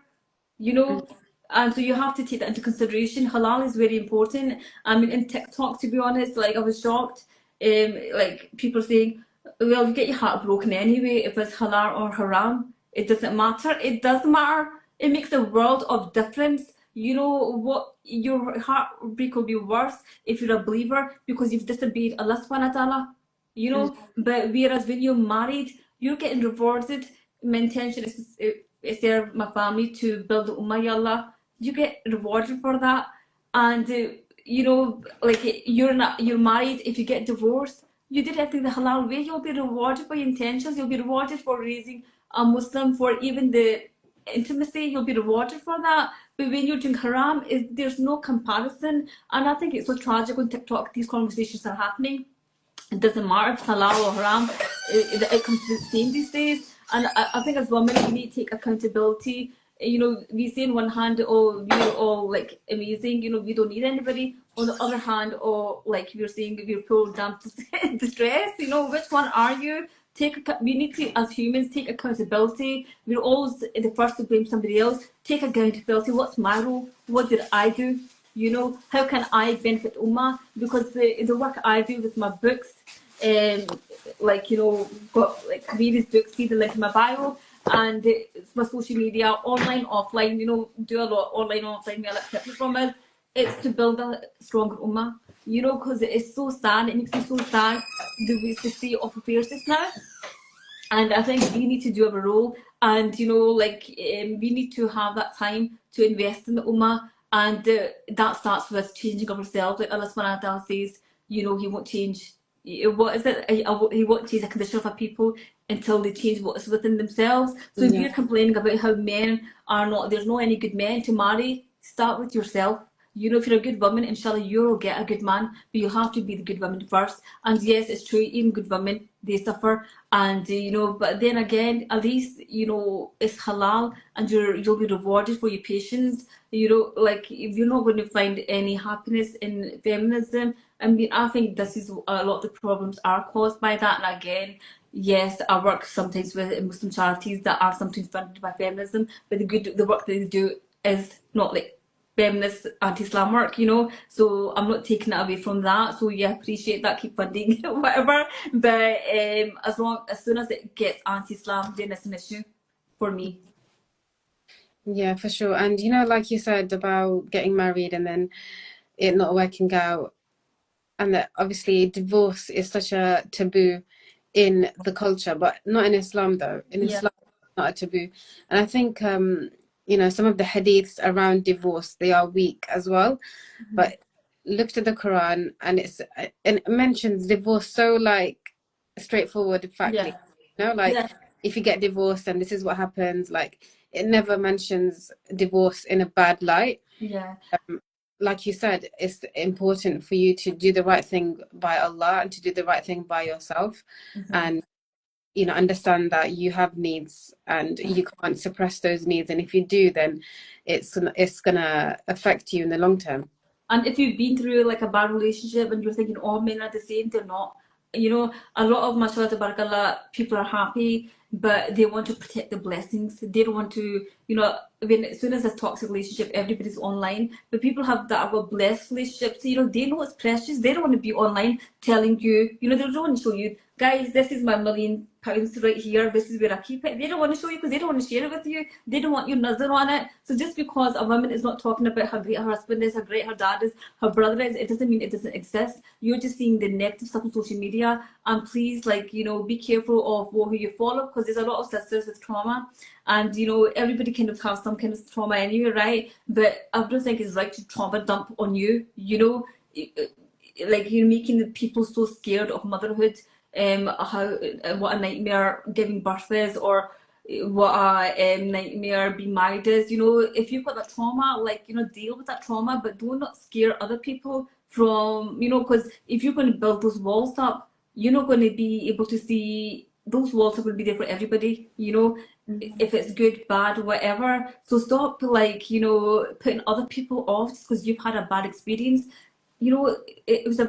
you Mm. know? And so you have to take that into consideration. Halal is very important. I mean, in TikTok, to be honest, like, I was shocked. Like, people saying, well, you get your heart broken anyway if it's halal or haram. It doesn't matter. It does matter. It makes a world of difference. You know what? Your heartbreak will be worse if you're a believer because you've disobeyed Allah subhanahu wa ta'ala. You Mm. know, but whereas when you're married, you're getting rewarded. My intention is there my family to build the ummah, ya Allah. You get rewarded for that. And you know, like, you're married. If you get divorced, you did everything the halal way. You'll be rewarded for your intentions. You'll be rewarded for raising a Muslim, for even the intimacy. You'll be rewarded for that. But when you're doing haram, there's no comparison. And I think it's so tragic on TikTok these conversations are happening. It doesn't matter if it's halal or haram, the outcome's the same these days. And I think as women, we need to take accountability. You know, we say on one hand, oh, we're all like amazing, you know, we don't need anybody. On the other hand, oh, like you're saying, we're pulled down to distress, you know, which one are you? We need to, as humans, take accountability. We're always the first to blame somebody else. Take accountability. What's my role? What did I do? You know, how can I benefit Ummah? Because the work I do with my books, like, you know, got like various books, see the link in my bio, and my social media, online, offline, you know, do a lot online, offline, we like tips from us. It's to build a stronger Ummah, you know, because it's so sad, it makes me so sad the state of affairs just now. And I think we need to do our role, and you know, like, we need to have that time to invest in the ummah, and that starts with us changing ourselves. Like Allah subhanahu wa ta'ala says, you know, He won't change. What is it? He won't change the condition of a people until they change what is within themselves. So if Yeah. you're complaining about how men are not, there's no any good men to marry, start with yourself. You know, if you're a good woman, inshallah, you'll get a good man, but you have to be the good woman first. And yes, it's true, even good women, they suffer. And, you know, but then again, at least, you know, it's halal and you'll be rewarded for your patience. You know, like, if you're not going to find any happiness in feminism, I mean, I think this is a lot of the problems are caused by that. And again, yes, I work sometimes with Muslim charities that are sometimes funded by feminism, but the work that they do is not like feminist anti-Islam work, you know, so I'm not taking it away from that. So yeah, appreciate that, keep funding whatever, but as soon as it gets anti-Islam, then it's an issue for me. Yeah, for sure. And you know, like you said about getting married and then it not working out, and that obviously divorce is such a taboo in the culture, but not in Islam though. In Yeah. Islam, it's not a taboo. And I think you know, some of the hadiths around divorce, they are weak as well. But looked at the Quran and it mentions divorce so like straightforward, factly. Yeah. You know, like Yeah. if you get divorced and this is what happens, like it never mentions divorce in a bad light. Yeah. Like you said, it's important for you to do the right thing by Allah and to do the right thing by yourself, and you know, understand that you have needs and you can't suppress those needs. And if you do, then it's gonna affect you in the long term. And if you've been through like a bad relationship and you're thinking all men are the same, they're not. You know, a lot of mashallah tabarakallah people are happy. but they want to protect the blessings. They don't want to, when as soon as a toxic relationship, everybody's online. But people have that have a blessed relationship, so they know it's precious. They don't want to be online telling you, they don't want to show you, guys, this is my £1,000,000 right here. This is where I keep it. They don't want to show you because they don't want to share it with you. They don't want your nazar on it. So just because a woman is not talking about how great her husband is, how great her dad is, her brother is, it doesn't mean it doesn't exist. You're just seeing the negative stuff on social media. And please, be careful of who you follow, because there's a lot of sisters with trauma. And everybody kind of has some kind of trauma anyway, right? But I don't think it's right to trauma dump on you. Like you're making the people so scared of motherhood. What a nightmare giving birth is, or what a nightmare being married is. If you've got that trauma, deal with that trauma, but do not scare other people from, because if you're going to build those walls up, you're not going to be able to see. Those walls are going to be there for everybody, if it's good, bad, whatever. So stop, putting other people off just because you've had a bad experience. It was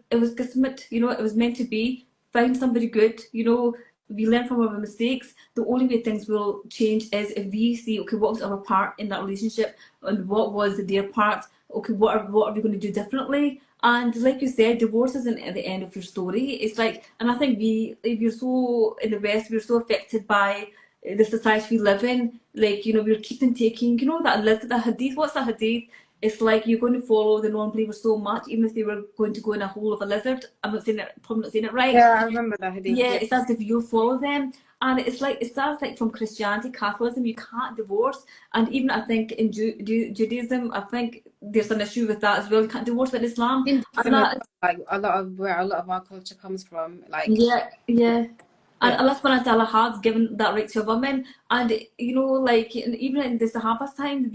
it was kismet, it was meant to be. Find somebody good, we learn from our mistakes. The only way things will change is if we see, okay, what was our part in that relationship and what was their part. Okay, what are we going to do differently? And like you said, divorce isn't at the end of your story. It's and I think if you're so in the West, we're so affected by the society we live in. We're keeping taking, that hadith. What's that hadith? It's like you're going to follow the non-believers so much, even if they were going to go in a hole of a lizard. Probably not saying it right. Yeah, I remember that hadith. Yeah, it's as if you follow them. And it starts from Christianity, Catholicism, you can't divorce. And even I think in Judaism, I think there's an issue with that as well. You can't divorce with Islam. And that, like a lot of where a lot of our culture comes from. yeah. And Allah subhanahu wa ta'ala has given that right to a woman. And even in the Sahaba's time,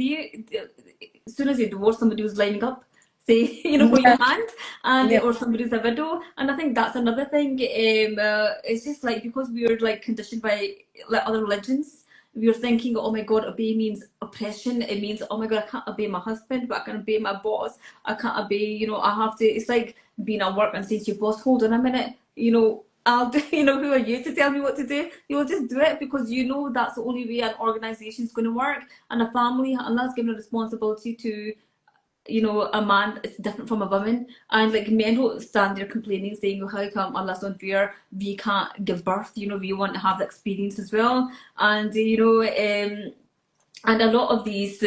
as soon as you divorce, somebody was lining up, say, for your hand, and or somebody's a widow. And I think that's another thing. It's just because we were conditioned by other religions, we were thinking, oh my God, obey means oppression. It means, oh my God, I can't obey my husband, but I can obey my boss. I can't obey, I have to. It's like being at work and saying to your boss, hold on a minute, I'll do, who are you to tell me what to do? You'll just do it because that's the only way an organization is going to work. And a family, and that's given a responsibility to, a man is different from a woman. And men don't stand there complaining, saying, how come Allah's unfair? We can't give birth, we want to have the experience as well. And, and a lot of these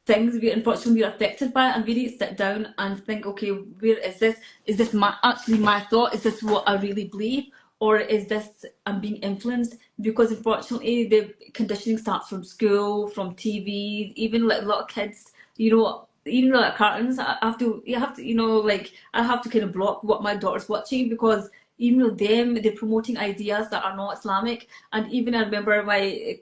things unfortunately we're affected by, and we need to sit down and think, okay, where is this? Is this actually my thought? Is this what I really believe? Or is this I'm being influenced? Because unfortunately the conditioning starts from school, from TV, even a lot of kids, even cartoons, I have to I have to kind of block what my daughter's watching, because even with them, they're promoting ideas that are not Islamic. And even I remember my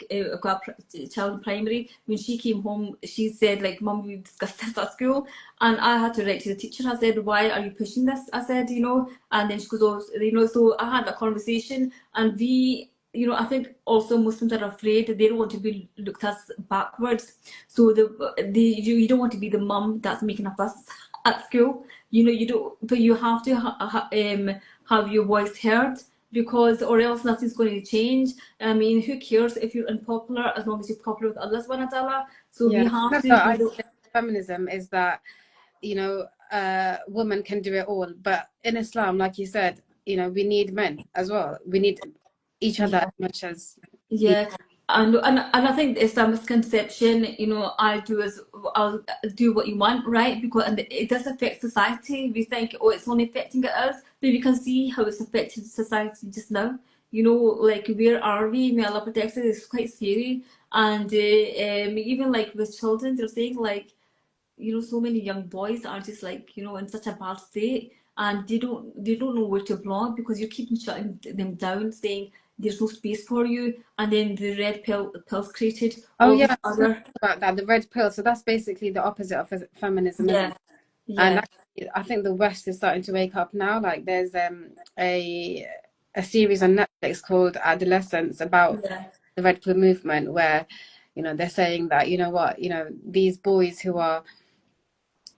child in primary, when she came home, she said, Mum, we discussed this at school. And I had to write to the teacher. I said, why are you pushing this? I said, and then she goes, oh, so I had a conversation, and I think also Muslims are afraid that they don't want to be looked at backwards. So you don't want to be the mum that's making a fuss at school. You don't, but you have to have your voice heard, because or else nothing's going to change. I mean, who cares if you're unpopular as long as you're popular with Allah subhanahu wa ta'ala. So we have to. Feminism is that women can do it all, but in Islam, like you said, we need men as well. We need each other as much as and I think it's a misconception, I'll do what you want, right? Because it does affect society. We think, oh, it's only affecting us, but we can see how it's affecting society just now. Where are we? May Allah protect us. It's quite scary. And even with children, they're saying so many young boys are just in such a bad state, and they don't know where to belong, because you keep shutting them down, saying there's no space for you. And then the pills created. About that, the red pill. So that's basically the opposite of feminism. And I think the West is starting to wake up now. There's a series on Netflix called Adolescence about the red pill movement, where they're saying that these boys who are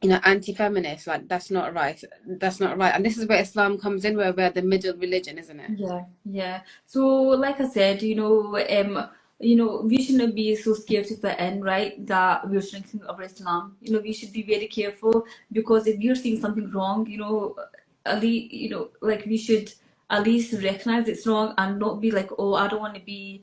you know, anti-feminist. Like, that's not right. That's not right. And this is where Islam comes in, where we're the middle religion, isn't it? Yeah, yeah. So, like I said, we shouldn't be so scared to fit in, right? That we're shrinking our Islam. We should be very careful because if we're seeing something wrong, at least, like we should at least recognize it's wrong and not be like, oh, I don't want to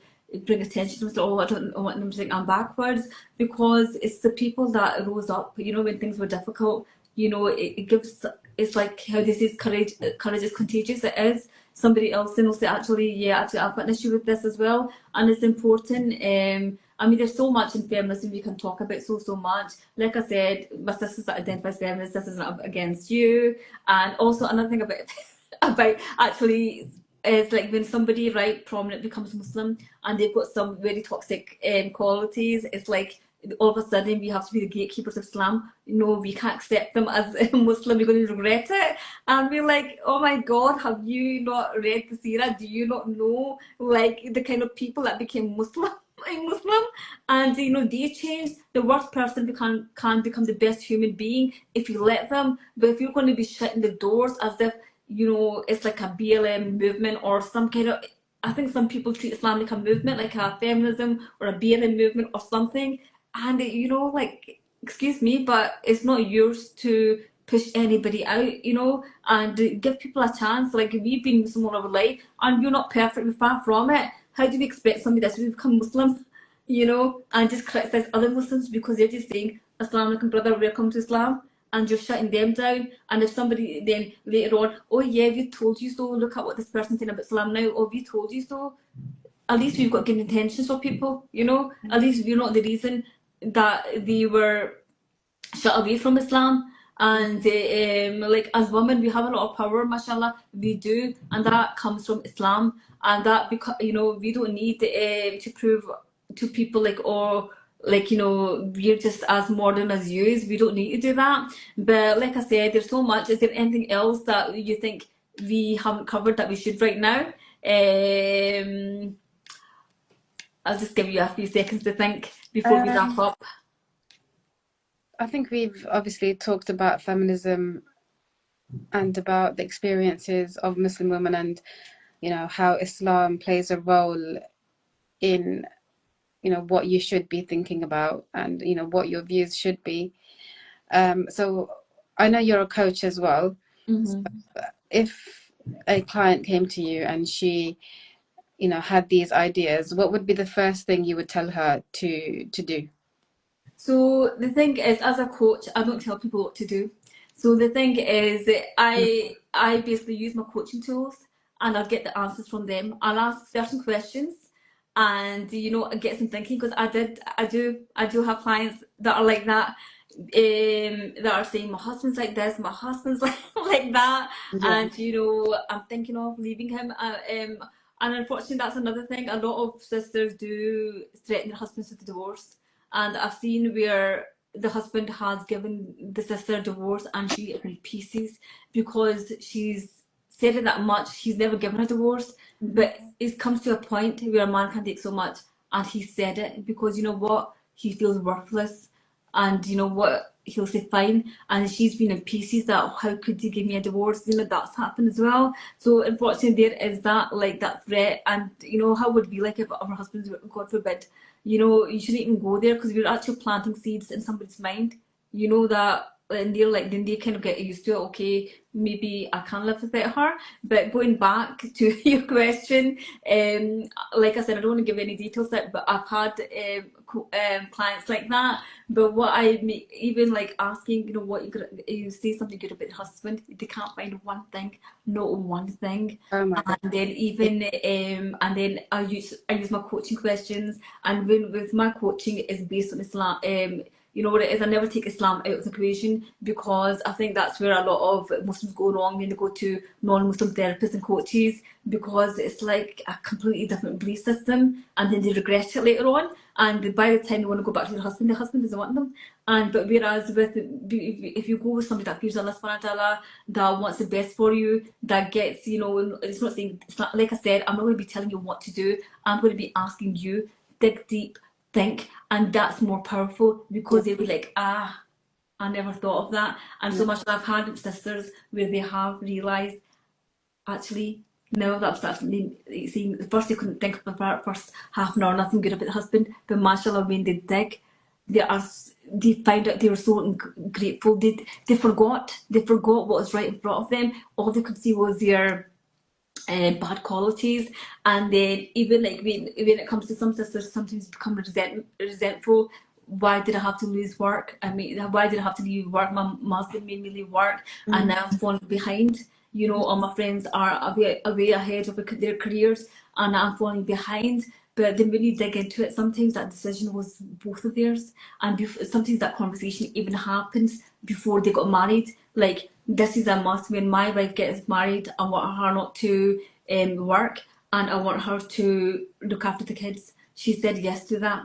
bring attention to it, oh, I don't want them to think I'm backwards, because it's the people that rose up, when things were difficult. It gives, it's like how they say courage is contagious. It is. Somebody else and will say, actually, I've got an issue with this as well, and it's important. I mean, there's so much in feminism we can talk about, so much. Like I said, my sisters that identify as feminists, this isn't against you. And also another thing about about actually is like when somebody, right, prominent becomes Muslim and they've got some very toxic qualities, it's like all of a sudden we have to be the gatekeepers of Islam. We can't accept them as a Muslim, we're going to regret it. And we're like, oh my God, have you not read the Seerah? Do you not know like the kind of people that became Muslim? Muslim, and they change. The worst person can become the best human being if you let them. But if you're going to be shutting the doors as if it's like a BLM movement or some kind of, I think some people treat Islam like a movement, like a feminism or a BLM movement or something. And like, excuse me, but it's not yours to push anybody out, and give people a chance. Like, we've been Muslim all our life and we're not perfect, we're far from it. How do we expect somebody that's really become Muslim, and just criticize other Muslims because they're just saying, Assalamu alaikum, brother, welcome to Islam, and you're shutting them down? And if somebody then later on, oh yeah, we told you so, look at what this person's saying about Islam now, oh, we told you so. At least we've got good intentions for people, at least we're not the reason that they were shut away from Islam. And like, as women, we have a lot of power, mashallah, we do, and that comes from Islam. And that, because we don't need to prove to people like, or like, we're just as modern as you is. We don't need to do that. But like I said, there's so much. Is there anything else that you think we haven't covered that we should right now? I'll just give you a few seconds to think before we wrap up. I think we've obviously talked about feminism and about the experiences of Muslim women, and how Islam plays a role in what you should be thinking about, and what your views should be. So I know you're a coach as well. Mm-hmm. So if a client came to you and she had these ideas, what would be the first thing you would tell her to do? So the thing is, as a coach, I don't tell people what to do. So the thing is, I basically use my coaching tools, and I'll get the answers from them. I'll ask certain questions, and get some thinking, because I do have clients that are like that, that are saying, my husband's like this, my husband's like that, Yeah. and I'm thinking of leaving him. And unfortunately, that's another thing. A lot of sisters do threaten their husbands with divorce. And I've seen where the husband has given the sister a divorce and she is in pieces because she's said it that much. He's never given a divorce. But it comes to a point where a man can take so much, and he said it because you know what? He feels worthless. And you know what? He'll say fine. And she's been in pieces that, how could you give me a divorce? That's happened as well. So unfortunately, there is that, like, that threat. And how would it be like if our husbands, God forbid, you shouldn't even go there, because we're actually planting seeds in somebody's mind, that, and they're like, then they kind of get used to it. Okay, maybe I can live without her. But going back to your question, like I said, I don't want to give any details, but I've had clients like that. But what even like asking, what you say something good about your husband, they can't find one thing, not one thing. Oh my God. And then even and then I use my coaching questions, and with my coaching is based on Islam. You know what it is? I never take Islam out of the equation, because I think that's where a lot of Muslims go wrong when they go to non-Muslim therapists and coaches, because it's like a completely different belief system, and then they regret it later on. And by the time they want to go back to the husband doesn't want them. But whereas if you go with somebody that fears Allah subhanahu wa ta'ala, that wants the best for you, that gets, it's not saying, it's not, like I said, I'm not going to be telling you what to do. I'm going to be asking you, dig deep, think, and that's more powerful, because they'll be like, I never thought of that. And so much I've had sisters where they have realised, actually, now that I'm starting seeing, first they couldn't think about it, first half an hour, nothing good about the husband, but mashallah, when they dig, they are, they find out they were so grateful. They forgot what was right in front of them. All they could see was their bad qualities. And then even like when it comes to some sisters, sometimes become resentful. Why did I have to lose work? I mean, why did I have to leave work? My husband made me leave work, and now I'm falling behind. You know, all my friends are way ahead of their careers, and I'm falling behind. But then when you dig into it, sometimes that decision was both of theirs, and sometimes that conversation even happens before they got married. Like, this is a must. When my wife gets married, I want her not to work, and I want her to look after the kids. She said yes to that,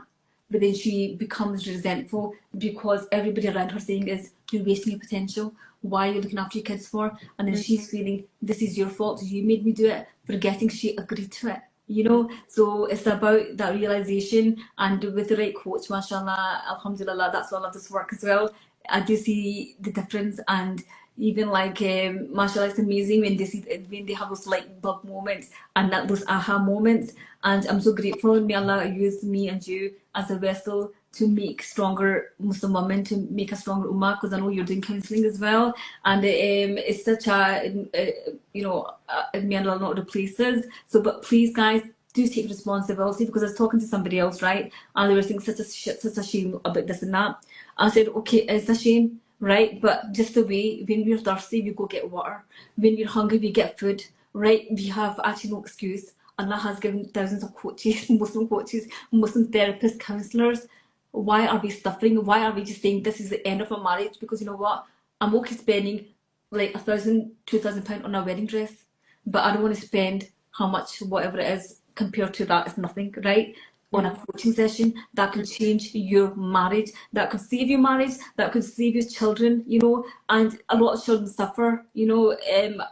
but then she becomes resentful because everybody around her saying is, you're wasting your potential. Why are you looking after your kids for? And then she's feeling, this is your fault. You made me do it, forgetting she agreed to it. You know, so it's about that realization, and with the right coach, mashallah, alhamdulillah, that's why I love this work as well. I do see the difference, and even like mashallah, it's amazing when they have those light bulb moments and that those aha moments. And I'm so grateful. May Allah use me and you as a vessel to make stronger Muslim women, to make a stronger ummah, because I know you're doing counselling as well, and it's such may Allah not the places. So, but please, guys, do take responsibility, because I was talking to somebody else, right, and they were saying such a shame about this and that. I said, okay, it's a shame, right, but just the way when we're thirsty, we go get water. When we're hungry, we get food, right? We have actually no excuse. Allah has given thousands of coaches, Muslim therapists, counsellors. Why are we suffering? Why are we just saying this is the end of a marriage? Because you know what? I'm okay spending like £1,000, £2,000 on a wedding dress, but I don't want to spend how much, whatever it is, compared to that. It's nothing, right? On a coaching session that could change your marriage, that could save your marriage, that could save your children, you know. And a lot of children suffer, you know.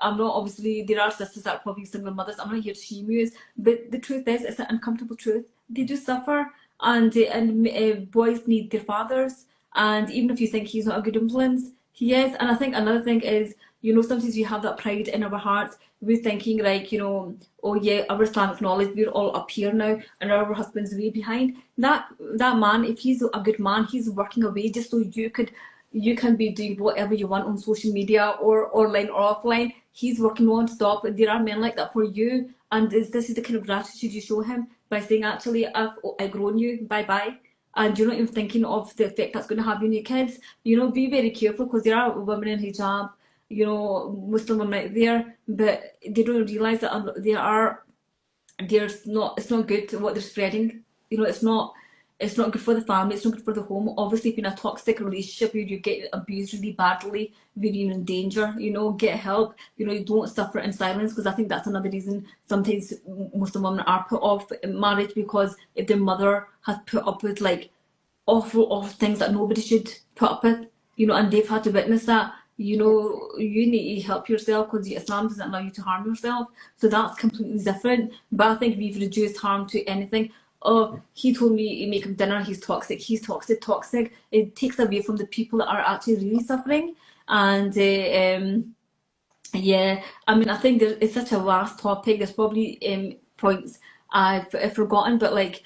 I'm not, obviously there are sisters that are probably single mothers, I'm not here to shame you, but the truth is, it's an uncomfortable truth. They do suffer, and boys need their fathers, and even if you think he's not a good influence, he is. And I think another thing is, you know, sometimes we have that pride in our hearts. We're thinking like, you know, oh yeah, our Islamic knowledge, we're all up here now, and our husband's way behind. That man, if he's a good man, he's working away just so you can be doing whatever you want on social media or online or offline. He's working non-stop. There are men like that for you, and this is the kind of gratitude you show him by saying, actually, I've grown you, bye-bye. And you're not even thinking of the effect that's going to have on your kids. You know, be very careful, because there are women in hijab, you know, Muslim women out there, but they don't realise that it's not good what they're spreading. You know, it's not good for the family, it's not good for the home. Obviously, if you're in a toxic relationship where you get abused really badly, where you're in danger, you know, get help. You know, you don't suffer in silence, because I think that's another reason sometimes Muslim women are put off in marriage, because if their mother has put up with like awful things that nobody should put up with, you know, and they've had to witness that. You know, you need to help yourself, because Islam doesn't allow you to harm yourself. So that's completely different. But I think we've reduced harm to anything. Oh, he told me to make him dinner, he's toxic. It takes away from the people that are actually really suffering. And yeah, I mean, I think it's such a vast topic. There's probably points I've forgotten, but like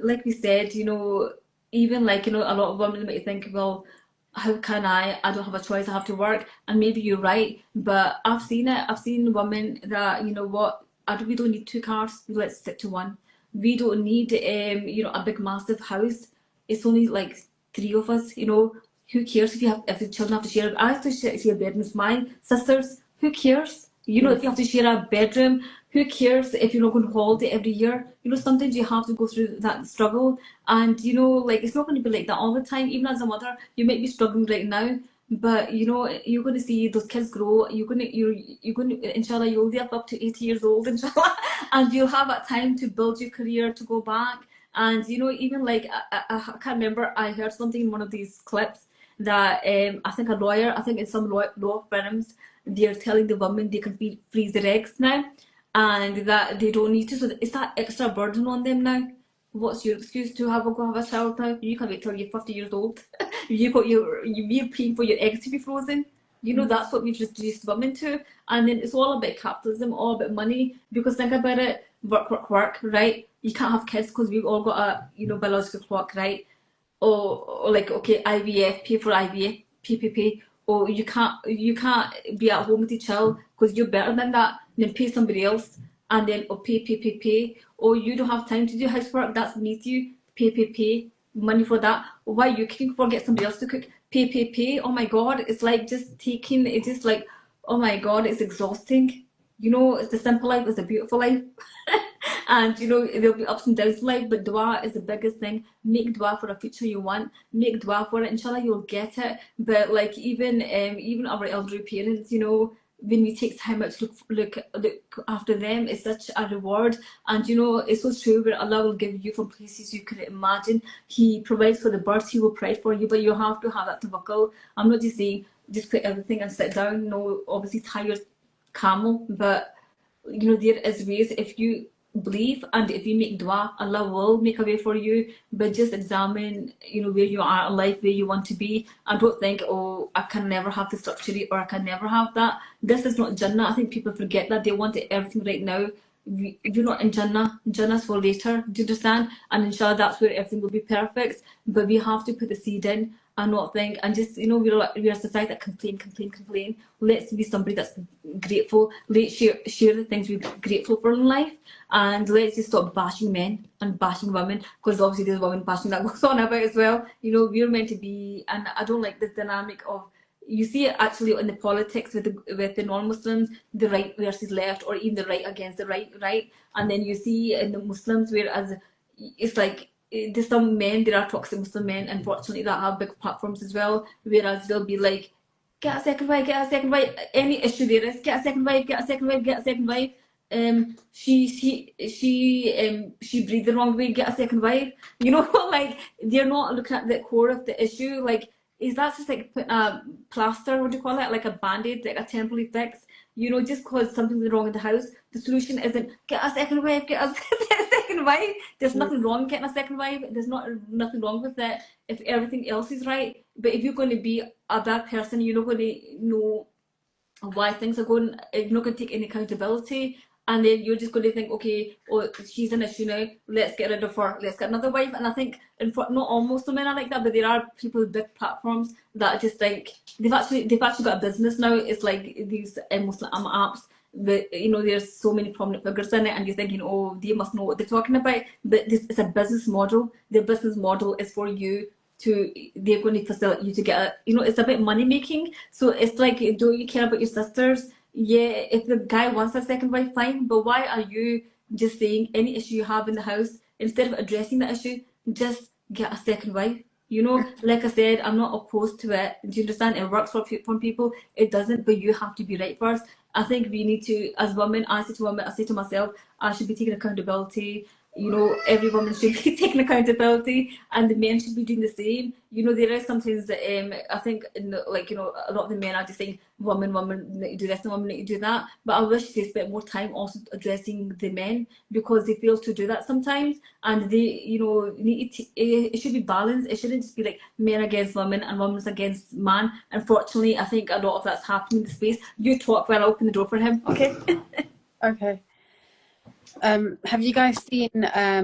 like we said, you know, even like, you know, a lot of women might think, well, how can I don't have a choice, I have to work. And maybe you're right, but I've seen it. I've seen women that, you know what, we don't need two cars, let's stick to one. We don't need you know, a big massive house. It's only like three of us, you know. Who cares if the children have to share? I have to share bedrooms. My sisters, who cares? You know, if you have to share a bedroom, who cares if you're not going to holiday every year? You know, sometimes you have to go through that struggle, and you know, like, it's not going to be like that all the time. Even as a mother, you might be struggling right now, but you know, you're going to see those kids grow. You're going to, inshallah, you'll live up to 80 years old, inshallah, and you'll have that time to build your career, to go back. And you know, even like I can't remember, I heard something in one of these clips that I think a lawyer, I think in some law firms, they're telling the women they can freeze their eggs now, and that they don't need to. So it's that extra burden on them now. What's your excuse to go have a child now? You can wait till you're 50 years old. You're paying for your eggs to be frozen. You know, that's what we've reduced women to. And then it's all about capitalism, all about money. Because think about it, work, right? You can't have kids because we've all got a, biological clock, right? Or like, okay, IVF, pay for IVF, PPP. Or you can't be at home with your child because you're better than that. Then pay somebody else, and then or pay. Or you don't have time to do housework, that's beneath you. Pay money for that. Or why you cooking for, get somebody else to cook. Pay. Oh my god, it's like just taking. It's just like, oh my god, it's exhausting. It's the simple life, it's a beautiful life. And there'll be ups and downs in life, but dua is the biggest thing. Make dua for a future you want. Make dua for it. Inshallah, you'll get it. But like even our elderly parents, when we take time out to look after them, it's such a reward. And it's so true. Where Allah will give you from places you couldn't imagine. He provides for the birds. He will provide for you, but you have to have that tawakkul. I'm not just saying just quit everything and sit down. No, obviously tie your camel, but there is ways. If you believe and if you make dua, Allah will make a way for you. But just examine where you are in life, where you want to be, and don't think, oh, I can never have this luxury or I can never have that. This is not Jannah. I think people forget that. They want everything right now. You're not in Jannah. Jannah's for later. Do you understand? And inshallah, that's where everything will be perfect. But we have to put the seed in and not think, and just we're a society that complain. Let's be somebody that's grateful. Let's share the things we're grateful for in life, and let's just stop bashing men and bashing women, because obviously there's women bashing that goes on about as well. We're meant to be, and I don't like this dynamic of, you see it actually in the politics with the non-Muslims, the right versus left, or even the right against the right, and then you see in the Muslims, whereas it's like, there's some men, there are toxic Muslim men, unfortunately, that have big platforms as well, whereas they'll be like, get a second wife, any issue there is, get a second wife. She breathed the wrong way, get a second wife. Like, they're not looking at the core of the issue. Like, is that just like putting a plaster, what do you call it, like a band-aid, like a temporary fix? Just because something's wrong in the house, the solution isn't get a second wife, get a second wife. There's nothing wrong getting a second wife. There's nothing wrong with it if everything else is right. But if you're going to be a bad person, you're not going to know why things are going. You're not going to take any accountability. And then you're just going to think, okay, oh, she's an issue now, let's get rid of her, let's get another wife. And I think, not all Muslim men are like that, but there are people with big platforms that just think they've actually got a business now. It's like these Muslim apps, but there's so many prominent figures in it, and you're thinking, oh, they must know what they're talking about. But this is a business model. The business model is for you they're going to facilitate you to get it's about money making. So it's like, do you care about your sisters? Yeah, if the guy wants a second wife, fine, but why are you just saying any issue you have in the house, instead of addressing the issue, just get a second wife? Like I said, I'm not opposed to it. Do you understand? It works for people, it doesn't, but you have to be right first. I think we need to, as women, I say to myself, I should be taking accountability. Every woman should be taking accountability, and the men should be doing the same. There is sometimes I think a lot of the men are just saying, woman, do this, and woman, do that. But I wish they spent more time also addressing the men, because they fail to do that sometimes. And they, it should be balanced. It shouldn't just be like men against women and women against man. Unfortunately, I think a lot of that's happening in the space. You talk while I open the door for him, okay? Okay. Have you guys seen I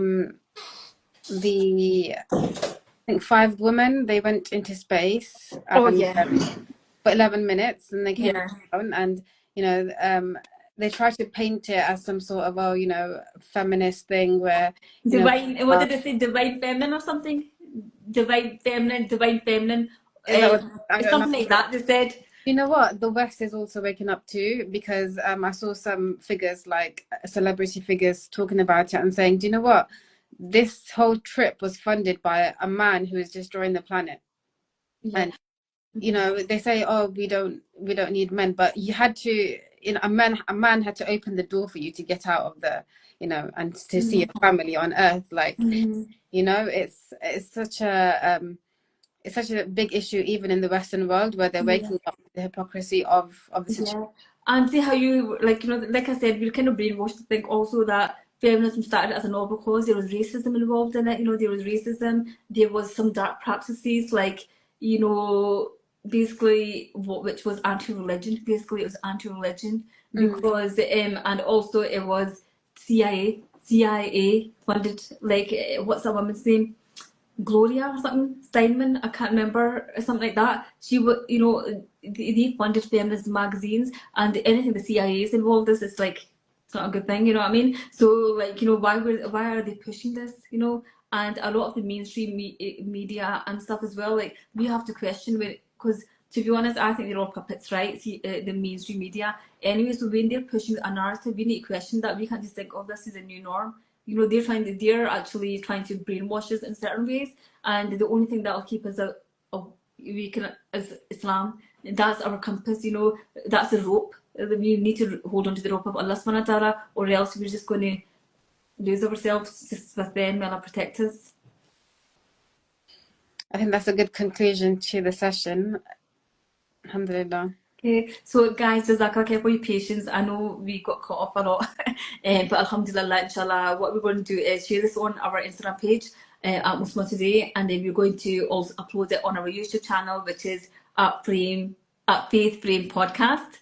think 5 women, they went into space Oh yeah. for 11 minutes, and they came Yeah. down, and they tried to paint it as some sort of feminist thing where Divine, what did they say? Divine feminine or something? Divine feminine. is that what, I don't Something know. like that, they said. You know what? The West is also waking up too, because I saw some figures, like celebrity figures, talking about it and saying, do you know what? This whole trip was funded by a man who is destroying the planet. Yeah. And they say, oh, we don't need men, but you had to, a man had to open the door for you to get out of the, and to see your family on Earth. Like, it's such a big issue even in the Western world, where they're waking up the hypocrisy of the situation. And see how you, like I said, we're kind of brainwashed to think also that feminism started as a noble cause. There was racism involved in it. There was racism. There was some dark practices, like, basically which was anti-religion. Basically, it was anti-religion because and also it was CIA funded. Like, what's that woman's name? Gloria or something, Steinman, I can't remember, or something like that. She would, they funded feminist magazines, and anything the CIA is involved in, it's like, it's not a good thing, you know what I mean? So, like, why are they pushing this, And a lot of the mainstream media and stuff as well, like, we have to question it, because to be honest, I think they're all puppets, right? See, the mainstream media. Anyway, so when they're pushing a narrative, we need to question that. We can't just think, oh, this is a new norm. They're actually trying to brainwash us in certain ways, and the only thing that will keep us awake is Islam. That's our compass, that's the rope. We need to hold on to the rope of Allah subhanahu wa ta'ala, or else we're just going to lose ourselves just with them. May Allah protect us. I think that's a good conclusion to the session. Alhamdulillah. Okay, so guys, jazakallah for your patience. I know we got caught up a lot, but alhamdulillah, inshallah, what we're going to do is share this on our Instagram page at Muslim Today, and then we're going to also upload it on our YouTube channel, which is at Faith Frame Podcast.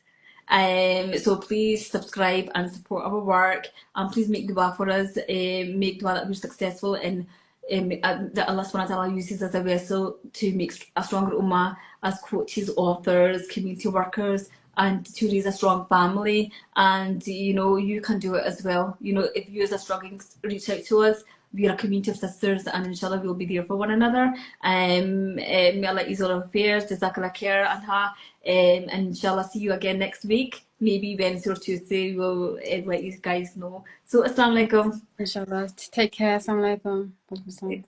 So please subscribe and support our work, and please make dua for us. Make dua that we're successful in. That Allah subhanahu wa ta'ala uses as a vessel to make a stronger ummah as coaches, authors, community workers, and to raise a strong family. And you can do it as well. If you are struggling, reach out to us. We are a community of sisters, and inshallah we'll be there for one another. May Allah ease all our affairs, jazakallah khair anha, and inshallah see you again next week. Maybe Wednesday or Tuesday, we'll let you guys know. So, assalamu alaikum. Inshallah. Take care. Assalamu alaikum.